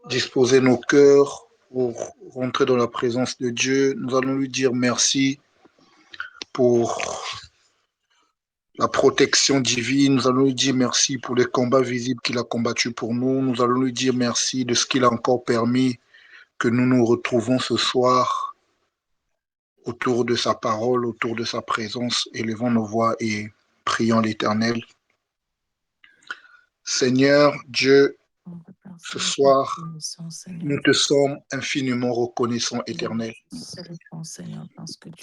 disposer nos cœurs pour rentrer dans la présence de Dieu. Nous allons lui dire merci pour la protection divine. Nous allons lui dire merci pour les combats visibles qu'il a combattus pour nous. Nous allons lui dire merci de ce qu'il a encore permis que nous nous retrouvons ce soir autour de sa parole, autour de sa présence. Élevons nos voix et prions l'Éternel. Seigneur Dieu, ce soir, nous te sommes infiniment reconnaissants, Éternel.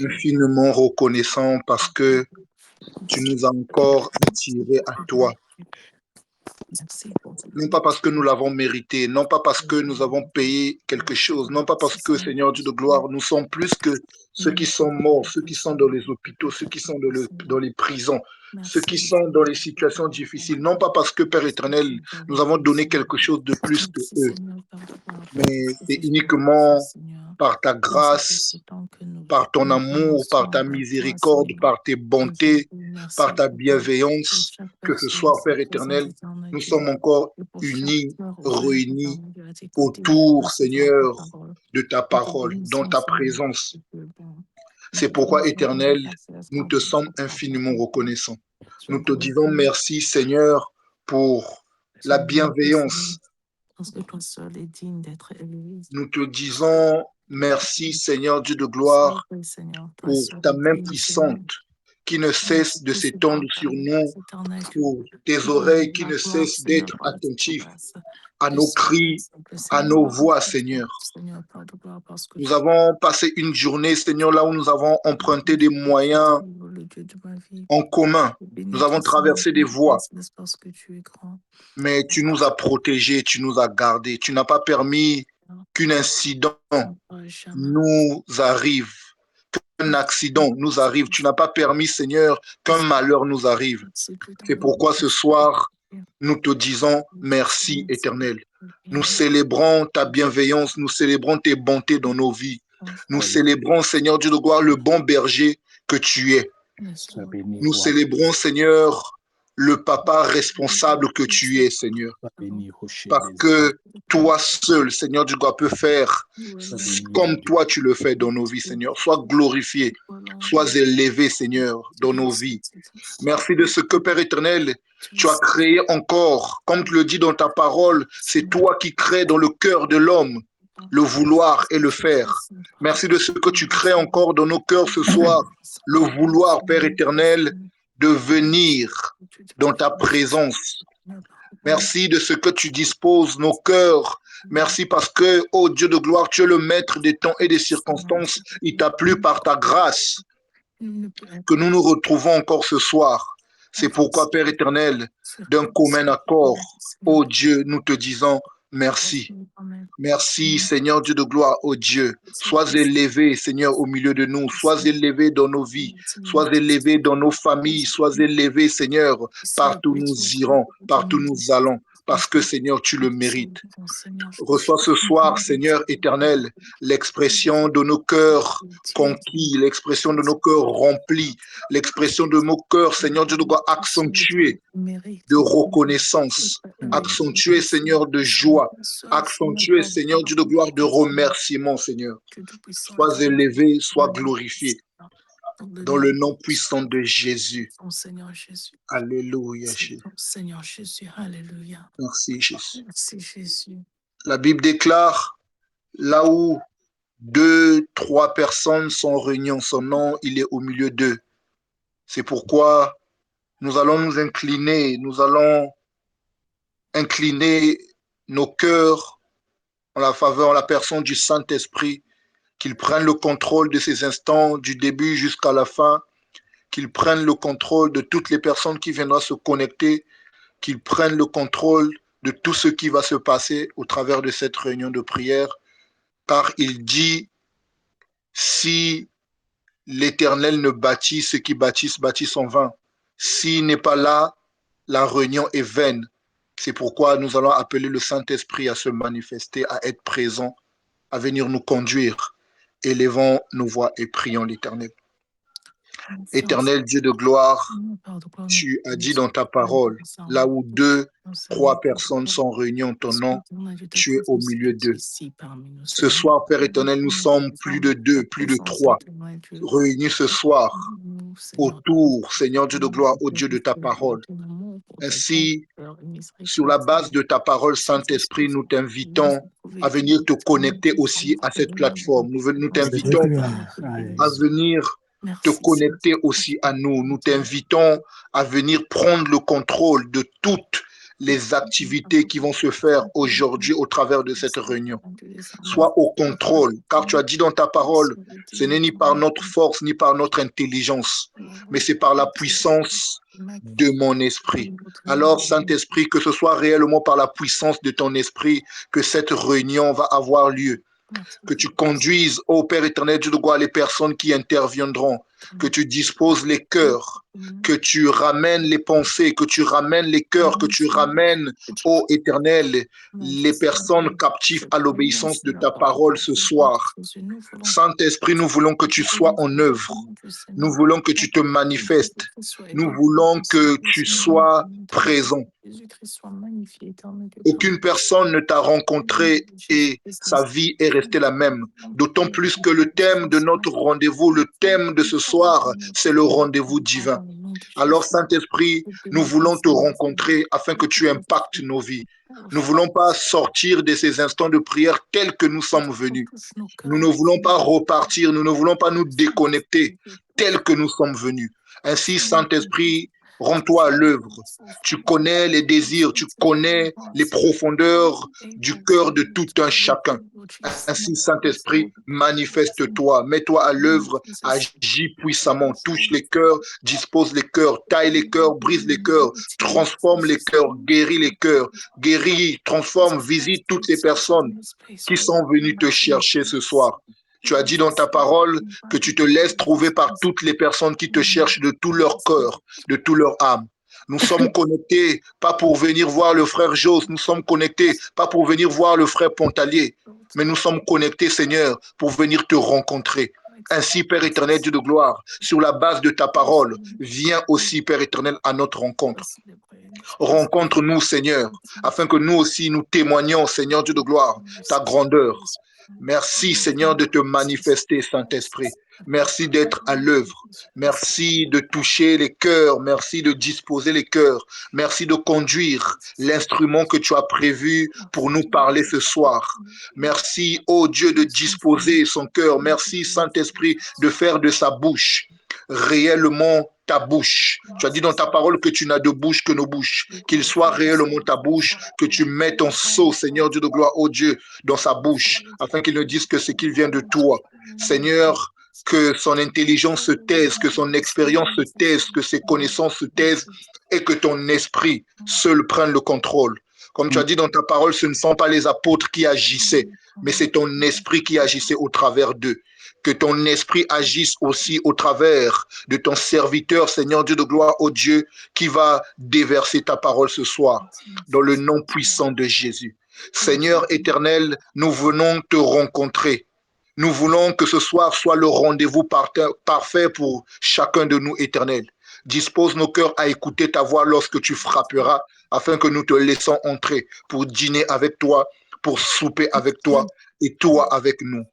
Infiniment reconnaissants parce que tu nous as encore attirés à toi. Non pas parce que nous l'avons mérité, non pas parce que nous avons payé quelque chose, non pas parce que, Seigneur Dieu de gloire, nous sommes plus que ceux qui sont morts, ceux qui sont dans les hôpitaux, ceux qui sont dans les prisons, ceux qui sont dans les situations difficiles, non pas parce que, Père éternel, nous avons donné quelque chose de plus que eux, mais c'est uniquement par ta grâce, par ton amour, par ta miséricorde, par tes bontés, par ta bienveillance, que ce soit, Père éternel, nous sommes encore unis, réunis autour, Seigneur, de ta parole, dans ta présence. C'est pourquoi, éternel, nous te sommes infiniment reconnaissants. Nous te disons merci, Seigneur, pour la bienveillance. Nous te disons merci, Seigneur Dieu de gloire, pour ta main puissante qui ne cesse de s'étendre sur nous, pour tes oreilles qui ne cessent d'être attentives à nos cris, à nos voix, Seigneur. Nous avons passé une journée, Seigneur, là où nous avons emprunté des moyens en commun. Nous avons traversé des voies, mais tu nous as protégés, tu nous as gardés. Tu n'as pas permis qu'un incident nous arrive, qu'un accident nous arrive. Tu n'as pas permis, Seigneur, qu'un malheur nous arrive. C'est pourquoi ce soir, nous te disons merci, Éternel. Nous célébrons ta bienveillance, nous célébrons tes bontés dans nos vies. Nous célébrons, Seigneur Dieu de gloire, le bon berger que tu es. Nous célébrons, Seigneur, le papa responsable que tu es, Seigneur. Parce que toi seul, Seigneur Dieu, peut faire comme toi tu le fais dans nos vies, Seigneur. Sois glorifié, sois élevé, Seigneur, dans nos vies. Merci de ce que, Père éternel, tu as créé encore. Comme tu le dis dans ta parole, c'est toi qui crées dans le cœur de l'homme le vouloir et le faire. Merci de ce que tu crées encore dans nos cœurs ce soir, le vouloir, Père éternel, de venir dans ta présence. Merci de ce que tu disposes nos cœurs. Merci parce que, ô Dieu de gloire, tu es le maître des temps et des circonstances. Il t'a plu par ta grâce que nous nous retrouvons encore ce soir. C'est pourquoi, Père éternel, d'un commun accord, ô Dieu, nous te disons merci. Merci, Seigneur Dieu de gloire, ô Dieu. Sois élevé, Seigneur, au milieu de nous. Sois élevé dans nos vies. Sois élevé dans nos familles. Sois élevé, Seigneur, partout nous irons, partout nous allons. Parce que, Seigneur, tu le mérites. Reçois ce soir, Seigneur éternel, l'expression de nos cœurs conquis, l'expression de nos cœurs remplis, l'expression de nos cœurs, Seigneur Dieu, doit accentuer de reconnaissance, accentuer, Seigneur, de joie, accentuer, Seigneur Dieu de gloire, de remerciement, Seigneur. Sois élevé, sois glorifié. Dans le nom puissant de Jésus. Alléluia, Jésus. Merci, Jésus. La Bible déclare, là où 2, 3 personnes sont réunies en son nom, il est au milieu d'eux. C'est pourquoi nous allons nous incliner, nous allons incliner nos cœurs en la faveur, en la personne du Saint-Esprit, qu'il prenne le contrôle de ces instants, du début jusqu'à la fin, qu'il prenne le contrôle de toutes les personnes qui viendront se connecter, qu'il prenne le contrôle de tout ce qui va se passer au travers de cette réunion de prière, car il dit, si l'Éternel ne bâtit, ceux qui bâtissent en vain. S'il n'est pas là, la réunion est vaine. C'est pourquoi nous allons appeler le Saint-Esprit à se manifester, à être présent, à venir nous conduire. Élevons nos voix et prions l'Éternel. Éternel Dieu de gloire, tu as dit dans ta parole, là où 2, 3 personnes sont réunies en ton nom, tu es au milieu d'eux. Ce soir, Père éternel, nous sommes plus de 2, plus de 3 réunis ce soir autour, Seigneur Dieu de gloire, au Dieu de ta parole. Ainsi, sur la base de ta parole, Saint-Esprit, nous t'invitons à venir te connecter aussi à cette plateforme. Nous t'invitons à venir te connecter aussi à nous. Nous t'invitons à venir prendre le contrôle de toutes les activités qui vont se faire aujourd'hui au travers de cette réunion. Sois au contrôle, car tu as dit dans ta parole, ce n'est ni par notre force, ni par notre intelligence, mais c'est par la puissance de mon esprit. Alors, Saint-Esprit, que ce soit réellement par la puissance de ton esprit que cette réunion va avoir lieu. Que tu conduises, ô Père éternel, Dieu de gloire, les personnes qui interviendront, que tu disposes les cœurs, que tu ramènes les pensées, que tu ramènes les cœurs, que tu ramènes, ô Éternel, les personnes captives à l'obéissance de ta parole ce soir. Saint-Esprit, nous voulons que tu sois en œuvre. Nous voulons que tu te manifestes. Nous voulons que tu sois présent. Aucune personne ne t'a rencontré et sa vie est restée la même. D'autant plus que le thème de notre rendez-vous, le thème de ce soir, c'est le rendez-vous divin. Alors, Saint-Esprit, nous voulons te rencontrer afin que tu impactes nos vies. Nous ne voulons pas sortir de ces instants de prière tels que nous sommes venus. Nous ne voulons pas repartir, nous ne voulons pas nous déconnecter tels que nous sommes venus. Ainsi, Saint-Esprit, rends-toi à l'œuvre. Tu connais les désirs, tu connais les profondeurs du cœur de tout un chacun. Ainsi, Saint-Esprit, manifeste-toi, mets-toi à l'œuvre, agis puissamment, touche les cœurs, dispose les cœurs, taille les cœurs, brise les cœurs, transforme les cœurs, guéris, transforme, visite toutes les personnes qui sont venues te chercher ce soir. Tu as dit dans ta parole que tu te laisses trouver par toutes les personnes qui te cherchent de tout leur cœur, de tout leur âme. Nous sommes connectés, pas pour venir voir le frère Jos, nous sommes connectés, pas pour venir voir le frère Pontalier, mais nous sommes connectés, Seigneur, pour venir te rencontrer. Ainsi, Père éternel, Dieu de gloire, sur la base de ta parole, viens aussi, Père éternel, à notre rencontre. Rencontre-nous, Seigneur, afin que nous aussi nous témoignions, Seigneur Dieu de gloire, ta grandeur. Merci, Seigneur, de te manifester, Saint-Esprit. Merci d'être à l'œuvre. Merci de toucher les cœurs. Merci de disposer les cœurs. Merci de conduire l'instrument que tu as prévu pour nous parler ce soir. Merci, ô Dieu, de disposer son cœur. Merci, Saint-Esprit, de faire de sa bouche réellement ta bouche. Tu as dit dans ta parole que tu n'as de bouche que nos bouches. Qu'il soit réellement ta bouche, que tu mettes ton sceau, Seigneur Dieu de gloire, ô Dieu, dans sa bouche, afin qu'il ne dise que ce qu'il vient de toi. Seigneur, que son intelligence se taise, que son expérience se taise, que ses connaissances se taisent et que ton esprit seul prenne le contrôle. Comme tu as dit dans ta parole, ce ne sont pas les apôtres qui agissaient, mais c'est ton esprit qui agissait au travers d'eux. Que ton esprit agisse aussi au travers de ton serviteur, Seigneur Dieu de gloire, ô Dieu, qui va déverser ta parole ce soir, dans le nom puissant de Jésus. Seigneur éternel, nous venons te rencontrer. Nous voulons que ce soir soit le rendez-vous parfait pour chacun de nous, éternel. Dispose nos cœurs à écouter ta voix lorsque tu frapperas, afin que nous te laissons entrer pour dîner avec toi, pour souper avec toi et toi avec nous.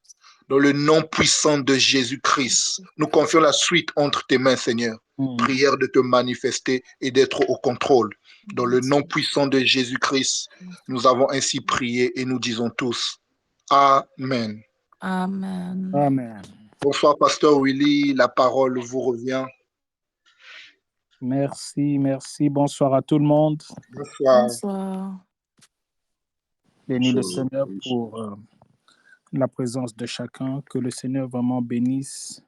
Dans le nom puissant de Jésus-Christ, nous confions la suite entre tes mains, Seigneur. Prière de te manifester et d'être au contrôle. Dans le nom puissant de Jésus-Christ, nous avons ainsi prié et nous disons tous Amen. Amen. Amen. Bonsoir, Pasteur Willy. La parole vous revient. Merci, merci. Bonsoir à tout le monde. Bonsoir. Bénis le Seigneur pour la présence de chacun. Que le Seigneur vraiment bénisse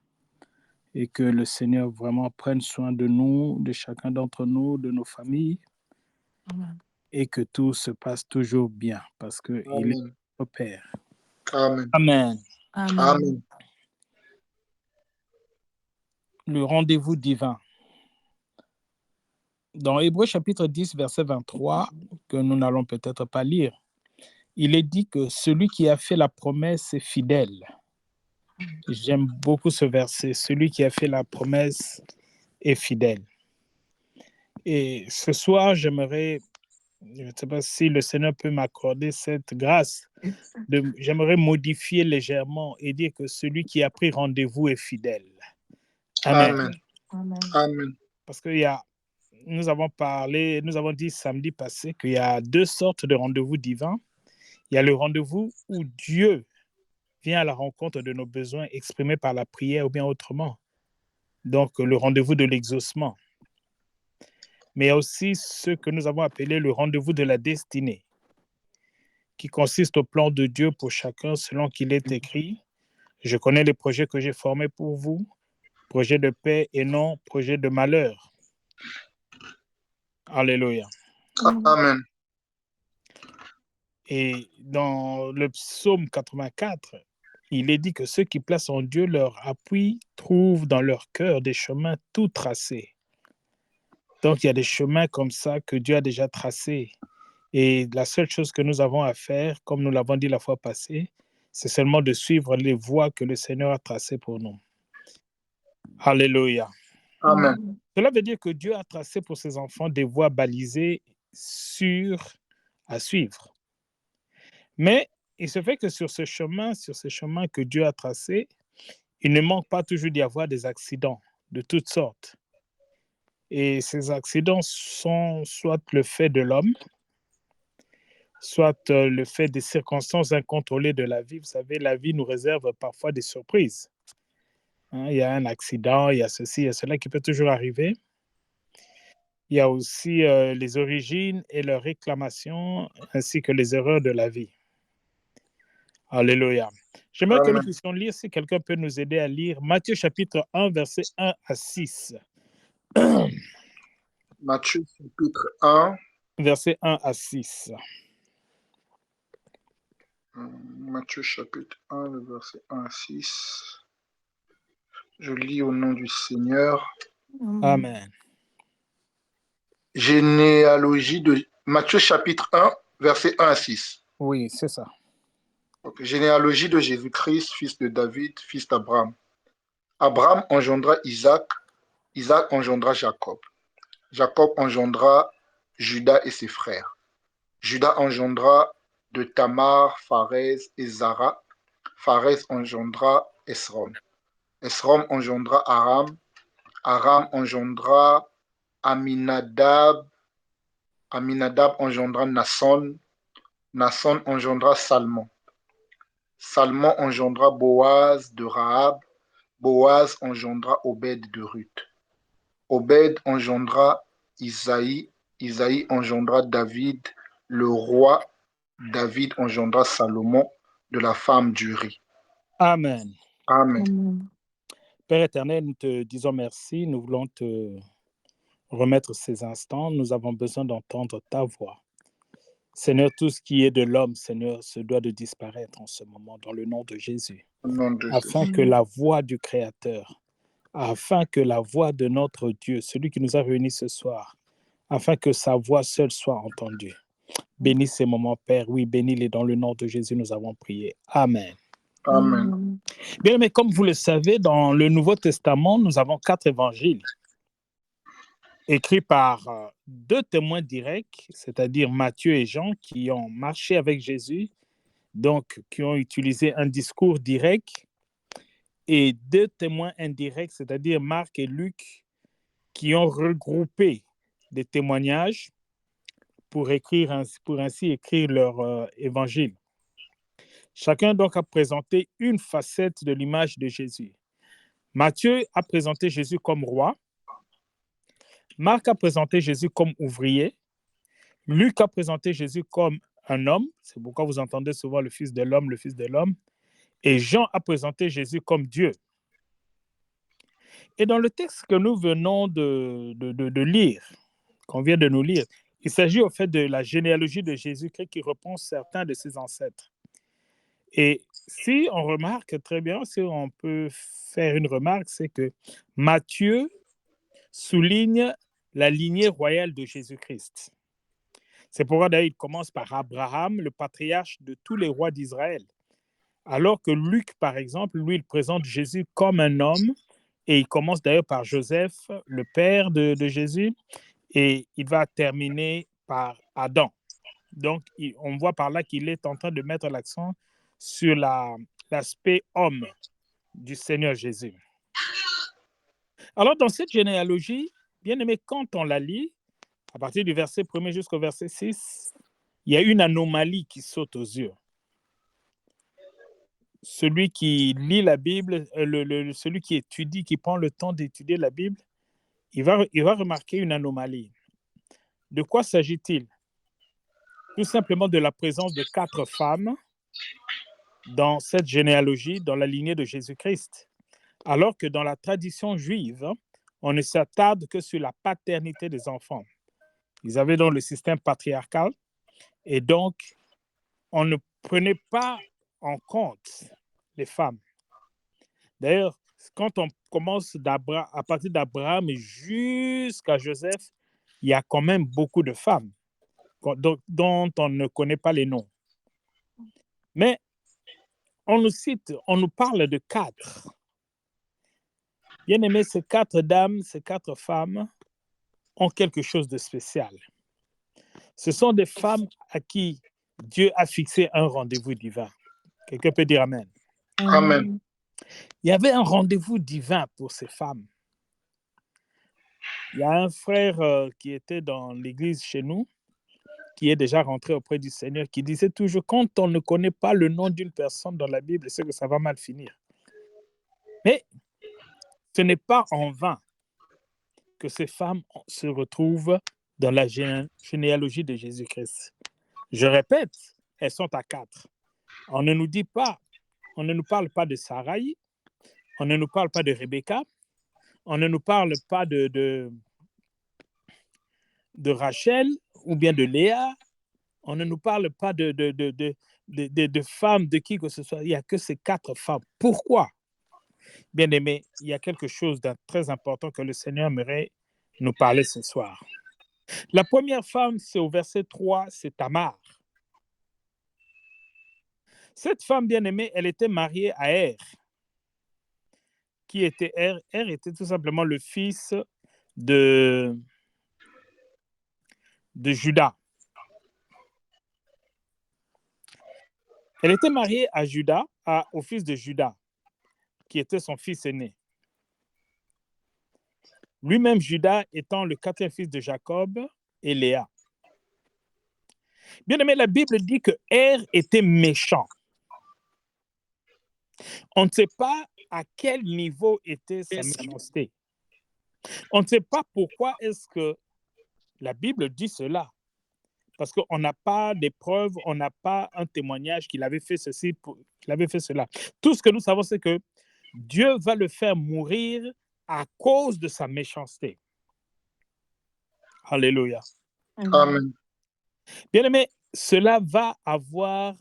et que le Seigneur vraiment prenne soin de nous, de chacun d'entre nous, de nos familles. Amen. Et que tout se passe toujours bien parce qu'il est notre Père. Amen. Amen. Amen. Amen. Le rendez-vous divin. Dans Hébreux chapitre 10, verset 23, que nous n'allons peut-être pas lire, il est dit que celui qui a fait la promesse est fidèle. J'aime beaucoup ce verset. Celui qui a fait la promesse est fidèle. Et ce soir, j'aimerais, je ne sais pas si le Seigneur peut m'accorder cette grâce, j'aimerais modifier légèrement et dire que celui qui a pris rendez-vous est fidèle. Amen. Amen. Amen. Parce que nous avons dit samedi passé qu'il y a deux sortes de rendez-vous divins. Il y a le rendez-vous où Dieu vient à la rencontre de nos besoins exprimés par la prière ou bien autrement. Donc, le rendez-vous de l'exaucement. Mais il y a aussi ce que nous avons appelé le rendez-vous de la destinée, qui consiste au plan de Dieu pour chacun selon qu'il est écrit. Je connais les projets que j'ai formés pour vous, projets de paix et non projets de malheur. Alléluia. Amen. Et dans le psaume 84, il est dit que ceux qui placent en Dieu leur appui trouvent dans leur cœur des chemins tout tracés. Donc, il y a des chemins comme ça que Dieu a déjà tracés. Et la seule chose que nous avons à faire, comme nous l'avons dit la fois passée, c'est seulement de suivre les voies que le Seigneur a tracées pour nous. Alléluia. Amen. Cela veut dire que Dieu a tracé pour ses enfants des voies balisées, sûres à suivre. Mais il se fait que sur ces chemins que Dieu a tracés, il ne manque pas toujours d'y avoir des accidents de toutes sortes. Et ces accidents sont soit le fait de l'homme, soit le fait des circonstances incontrôlées de la vie. Vous savez, la vie nous réserve parfois des surprises. Il y a un accident, il y a ceci, il y a cela qui peut toujours arriver. Il y a aussi les origines et leurs réclamations, ainsi que les erreurs de la vie. Alléluia. J'aimerais que nous puissions lire, si quelqu'un peut nous aider à lire, Matthieu chapitre 1, versets 1 à 6. Matthieu chapitre 1. Versets 1 à 6. Matthieu chapitre 1, le verset 1 à 6. Je lis au nom du Seigneur. Amen. Généalogie de Matthieu chapitre 1, verset 1 à 6. Oui, c'est ça. Okay. Généalogie de Jésus-Christ, fils de David, fils d'Abraham. Abraham engendra Isaac, Isaac engendra Jacob. Jacob engendra Judas et ses frères. Judas engendra de Tamar, Pharez et Zara. Pharez engendra Esrom. Esrom engendra Aram. Aram engendra Aminadab. Aminadab engendra Nasson. Nasson engendra Salmon. Salmon engendra Boaz de Rahab. Boaz engendra Obed de Ruth. Obed engendra Isaïe. Isaïe engendra David, le roi. David engendra Salomon de la femme d'Uri. Amen. Amen. Père éternel, nous te disons merci. Nous voulons te remettre ces instants. Nous avons besoin d'entendre ta voix. Seigneur, tout ce qui est de l'homme, Seigneur, se doit de disparaître en ce moment dans le nom de Jésus. Afin que la voix du Créateur, afin que la voix de notre Dieu, celui qui nous a réunis ce soir, afin que sa voix seule soit entendue. Bénis ces moments, Père. Oui, bénis-les dans le nom de Jésus, nous avons prié. Amen. Amen. Bien, mais comme vous le savez, dans le Nouveau Testament, nous avons 4 évangiles écrits par 2 témoins directs, c'est-à-dire Matthieu et Jean, qui ont marché avec Jésus, donc qui ont utilisé un discours direct, et 2 témoins indirects, c'est-à-dire Marc et Luc, qui ont regroupé des témoignages pour ainsi écrire leur évangile. Chacun donc a présenté une facette de l'image de Jésus. Matthieu a présenté Jésus comme roi. Marc a présenté Jésus comme ouvrier. Luc a présenté Jésus comme un homme. C'est pourquoi vous entendez souvent le Fils de l'homme, le Fils de l'homme. Et Jean a présenté Jésus comme Dieu. Et dans le texte que nous venons de lire, qu'on vient de nous lire, il s'agit au fait de la généalogie de Jésus-Christ qui reprend certains de ses ancêtres. Et si on remarque très bien, si on peut faire une remarque, c'est que Matthieu souligne la lignée royale de Jésus-Christ. C'est pourquoi d'ailleurs il commence par Abraham, le patriarche de tous les rois d'Israël. Alors que Luc, par exemple, lui, il présente Jésus comme un homme, et il commence d'ailleurs par Joseph, le père de Jésus, et il va terminer par Adam. Donc, on voit par là qu'il est en train de mettre l'accent sur l'aspect homme du Seigneur Jésus. Alors, dans cette généalogie, bien aimé, quand on la lit, à partir du verset 1er jusqu'au verset 6, il y a une anomalie qui saute aux yeux. Celui qui lit la Bible, celui qui étudie, qui prend le temps d'étudier la Bible, il va remarquer une anomalie. De quoi s'agit-il? Tout simplement de la présence de 4 femmes dans cette généalogie, dans la lignée de Jésus-Christ. Alors que dans la tradition juive, on ne s'attarde que sur la paternité des enfants. Ils avaient donc le système patriarcal et donc on ne prenait pas en compte les femmes. D'ailleurs, quand on commence à partir d'Abraham jusqu'à Joseph, il y a quand même beaucoup de femmes dont on ne connaît pas les noms. Mais on nous parle de 4. Bien aimé, ces 4 dames, ces 4 femmes ont quelque chose de spécial. Ce sont des femmes à qui Dieu a fixé un rendez-vous divin. Quelqu'un peut dire Amen. Amen. Il y avait un rendez-vous divin pour ces femmes. Il y a un frère qui était dans l'église chez nous, qui est déjà rentré auprès du Seigneur, qui disait toujours, quand on ne connaît pas le nom d'une personne dans la Bible, c'est que ça va mal finir. Mais ce n'est pas en vain que ces femmes se retrouvent dans la généalogie de Jésus-Christ. Je répète, elles sont à 4. On ne nous parle pas de Sarai, on ne nous parle pas de Rebecca, on ne nous parle pas de Rachel ou bien de Léa, on ne nous parle pas de femmes, de qui que ce soit. Il n'y a que ces 4 femmes. Pourquoi? Bien aimé, il y a quelque chose de très important que le Seigneur aimerait nous parler ce soir. La première femme, c'est au verset 3, c'est Tamar. Cette femme bien-aimée, elle était mariée à Er. Qui était Er? Er était tout simplement le fils de Judas. Elle était mariée à Judas, au fils de Judas, qui était son fils aîné. Lui-même, Judas étant le 4e fils de Jacob et Léa. Bien aimé, la Bible dit que Er était méchant. On ne sait pas à quel niveau était sa méchanceté. On ne sait pas pourquoi est-ce que la Bible dit cela. Parce qu'on n'a pas des preuves, on n'a pas un témoignage qu'il avait fait ceci, qu'il avait fait cela. Tout ce que nous savons, c'est que Dieu va le faire mourir à cause de sa méchanceté. Alléluia. Amen. Bien-aimé, cela va avoir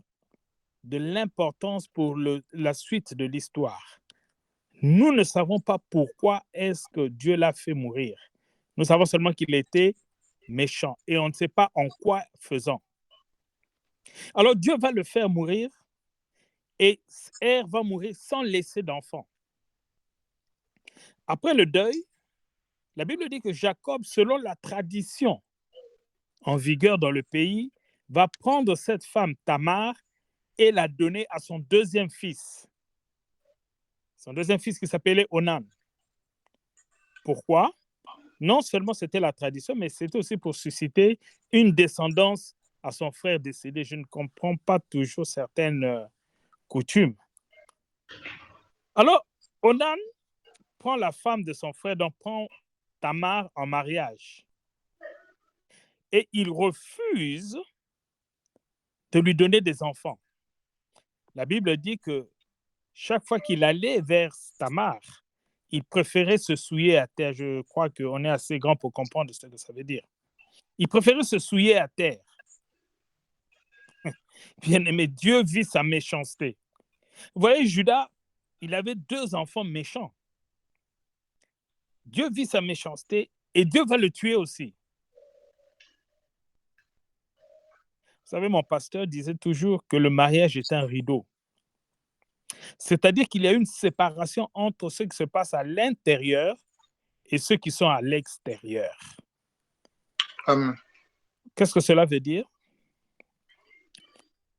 de l'importance pour la suite de l'histoire. Nous ne savons pas pourquoi est-ce que Dieu l'a fait mourir. Nous savons seulement qu'il était méchant et on ne sait pas en quoi faisant. Alors Dieu va le faire mourir et Er va mourir sans laisser d'enfant. Après le deuil, la Bible dit que Jacob, selon la tradition en vigueur dans le pays, va prendre cette femme Tamar et la donner à son 2e fils. Son 2e fils qui s'appelait Onan. Pourquoi? Non seulement c'était la tradition, mais c'était aussi pour susciter une descendance à son frère décédé. Je ne comprends pas toujours certaines coutumes. Alors, Onan prend la femme de son frère, donc prend Tamar en mariage. Et il refuse de lui donner des enfants. La Bible dit que chaque fois qu'il allait vers Tamar, il préférait se souiller à terre. Je crois qu'on est assez grand pour comprendre ce que ça veut dire. Il préférait se souiller à terre. Bien-aimé, Dieu vit sa méchanceté. Vous voyez, Judas, il avait 2 enfants méchants. Dieu vit sa méchanceté et Dieu va le tuer aussi. Vous savez, mon pasteur disait toujours que le mariage est un rideau. C'est-à-dire qu'il y a une séparation entre ce qui se passe à l'intérieur et ceux qui sont à l'extérieur. Amen. Qu'est-ce que cela veut dire?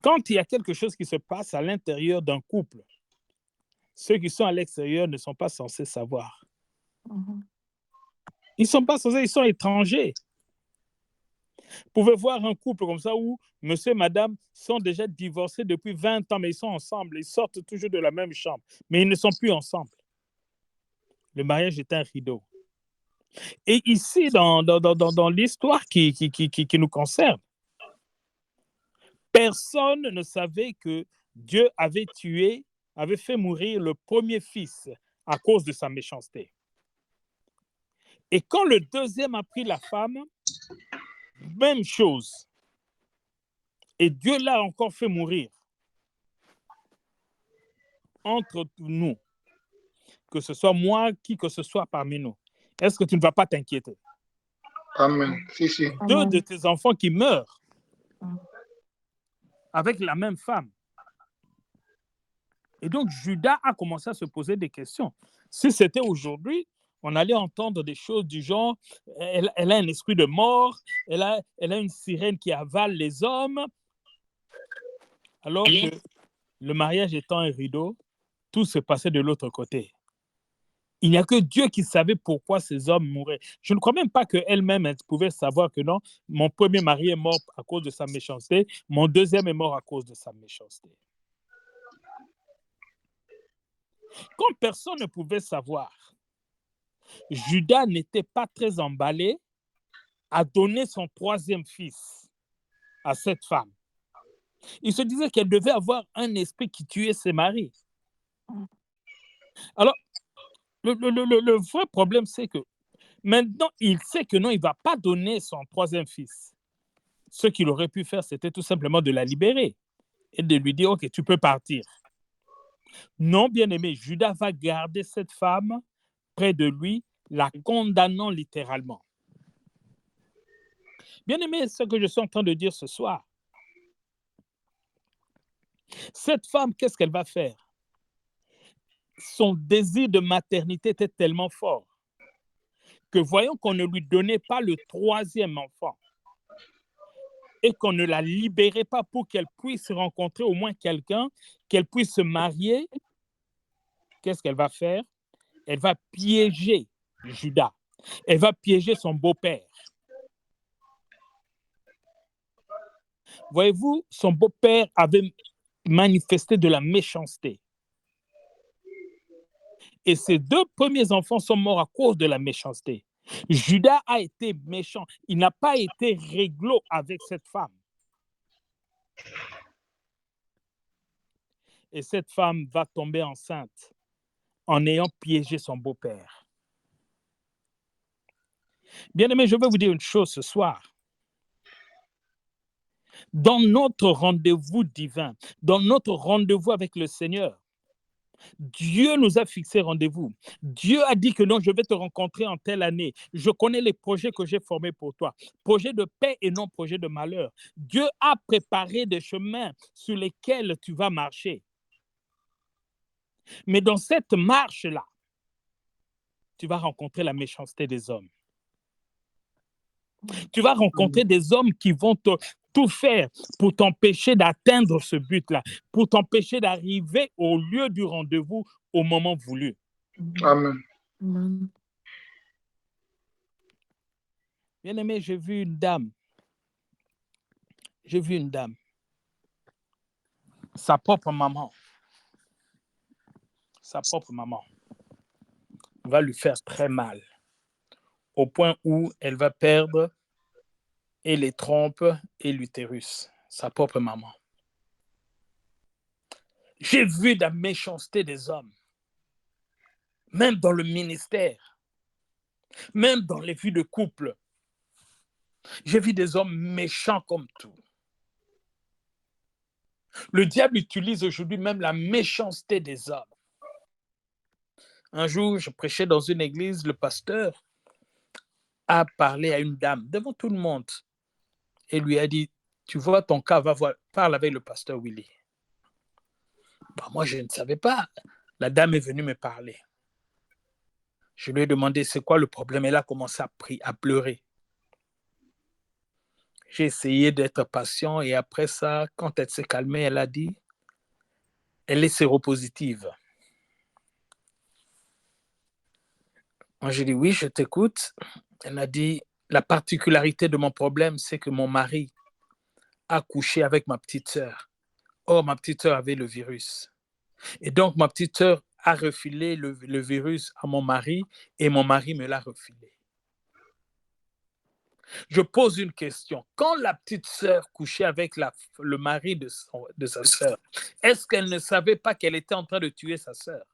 Quand il y a quelque chose qui se passe à l'intérieur d'un couple, ceux qui sont à l'extérieur ne sont pas censés savoir. Ils ne sont pas censés, ils sont étrangers. Vous pouvez voir un couple comme ça où monsieur et madame sont déjà divorcés depuis 20 ans, mais ils sont ensemble, ils sortent toujours de la même chambre, mais ils ne sont plus ensemble. Le mariage est un rideau. Et ici, dans l'histoire qui nous concerne, personne ne savait que Dieu avait fait mourir le premier fils à cause de sa méchanceté. Et quand le deuxième a pris la femme, même chose. Et Dieu l'a encore fait mourir entre nous, que ce soit moi, qui que ce soit parmi nous. Est-ce que tu ne vas pas t'inquiéter? Amen. Si. Deux de tes enfants qui meurent avec la même femme. Et donc, Judas a commencé à se poser des questions. Si c'était aujourd'hui, on allait entendre des choses du genre, elle a un esprit de mort, elle a une sirène qui avale les hommes. Alors que le mariage étant un rideau, tout se passait de l'autre côté. Il n'y a que Dieu qui savait pourquoi ces hommes mouraient. Je ne crois même pas qu'elle-même pouvait savoir que non, mon premier mari est mort à cause de sa méchanceté, mon deuxième est mort à cause de sa méchanceté. Quand personne ne pouvait savoir, Judas n'était pas très emballé à donner son troisième fils à cette femme. Il se disait qu'elle devait avoir un esprit qui tuait ses maris. Alors, le vrai problème, c'est que maintenant, il sait que non, il ne va pas donner son troisième fils. Ce qu'il aurait pu faire, c'était tout simplement de la libérer et de lui dire, OK, tu peux partir. Non, bien-aimé, Judas va garder cette femme près de lui, la condamnant littéralement. Bien-aimé, ce que je suis en train de dire ce soir, cette femme, qu'est-ce qu'elle va faire? Son désir de maternité était tellement fort que voyant qu'on ne lui donnait pas le troisième enfant et qu'on ne la libérait pas pour qu'elle puisse rencontrer au moins quelqu'un, qu'elle puisse se marier, qu'est-ce qu'elle va faire? Elle va piéger Judas. Elle va piéger son beau-père. Voyez-vous, son beau-père avait manifesté de la méchanceté. Et ses deux premiers enfants sont morts à cause de la méchanceté. Judas a été méchant. Il n'a pas été réglo avec cette femme. Et cette femme va tomber enceinte en ayant piégé son beau-père. Bien-aimé, je vais vous dire une chose ce soir. Dans notre rendez-vous divin, dans notre rendez-vous avec le Seigneur, Dieu nous a fixé rendez-vous. Dieu a dit que non, je vais te rencontrer en telle année. Je connais les projets que j'ai formés pour toi. Projets de paix et non projets de malheur. Dieu a préparé des chemins sur lesquels tu vas marcher. Mais dans cette marche-là, tu vas rencontrer la méchanceté des hommes. Tu vas rencontrer des hommes qui vont tout faire pour t'empêcher d'atteindre ce but-là, pour t'empêcher d'arriver au lieu du rendez-vous au moment voulu. Amen. Bien-aimé, j'ai vu une dame. Sa propre maman va lui faire très mal, au point où elle va perdre et les trompes et l'utérus, sa propre maman. J'ai vu la méchanceté des hommes, même dans le ministère, même dans les vies de couple. J'ai vu des hommes méchants comme tout. Le diable utilise aujourd'hui même la méchanceté des hommes. Un jour, je prêchais dans une église, le pasteur a parlé à une dame devant tout le monde et lui a dit, tu vois ton cas, parle avec le pasteur Willy. Moi, je ne savais pas. La dame est venue me parler. Je lui ai demandé c'est quoi le problème. Elle a commencé à pleurer. J'ai essayé d'être patient et après ça, quand elle s'est calmée, elle a dit, elle est séropositive. Moi, j'ai dit oui, je t'écoute. Elle a dit, la particularité de mon problème, c'est que mon mari a couché avec ma petite sœur. Or, ma petite sœur avait le virus. Et donc, ma petite sœur a refilé le virus à mon mari et mon mari me l'a refilé. Je pose une question. Quand la petite sœur couchait avec le mari de sa sœur, est-ce qu'elle ne savait pas qu'elle était en train de tuer sa sœur?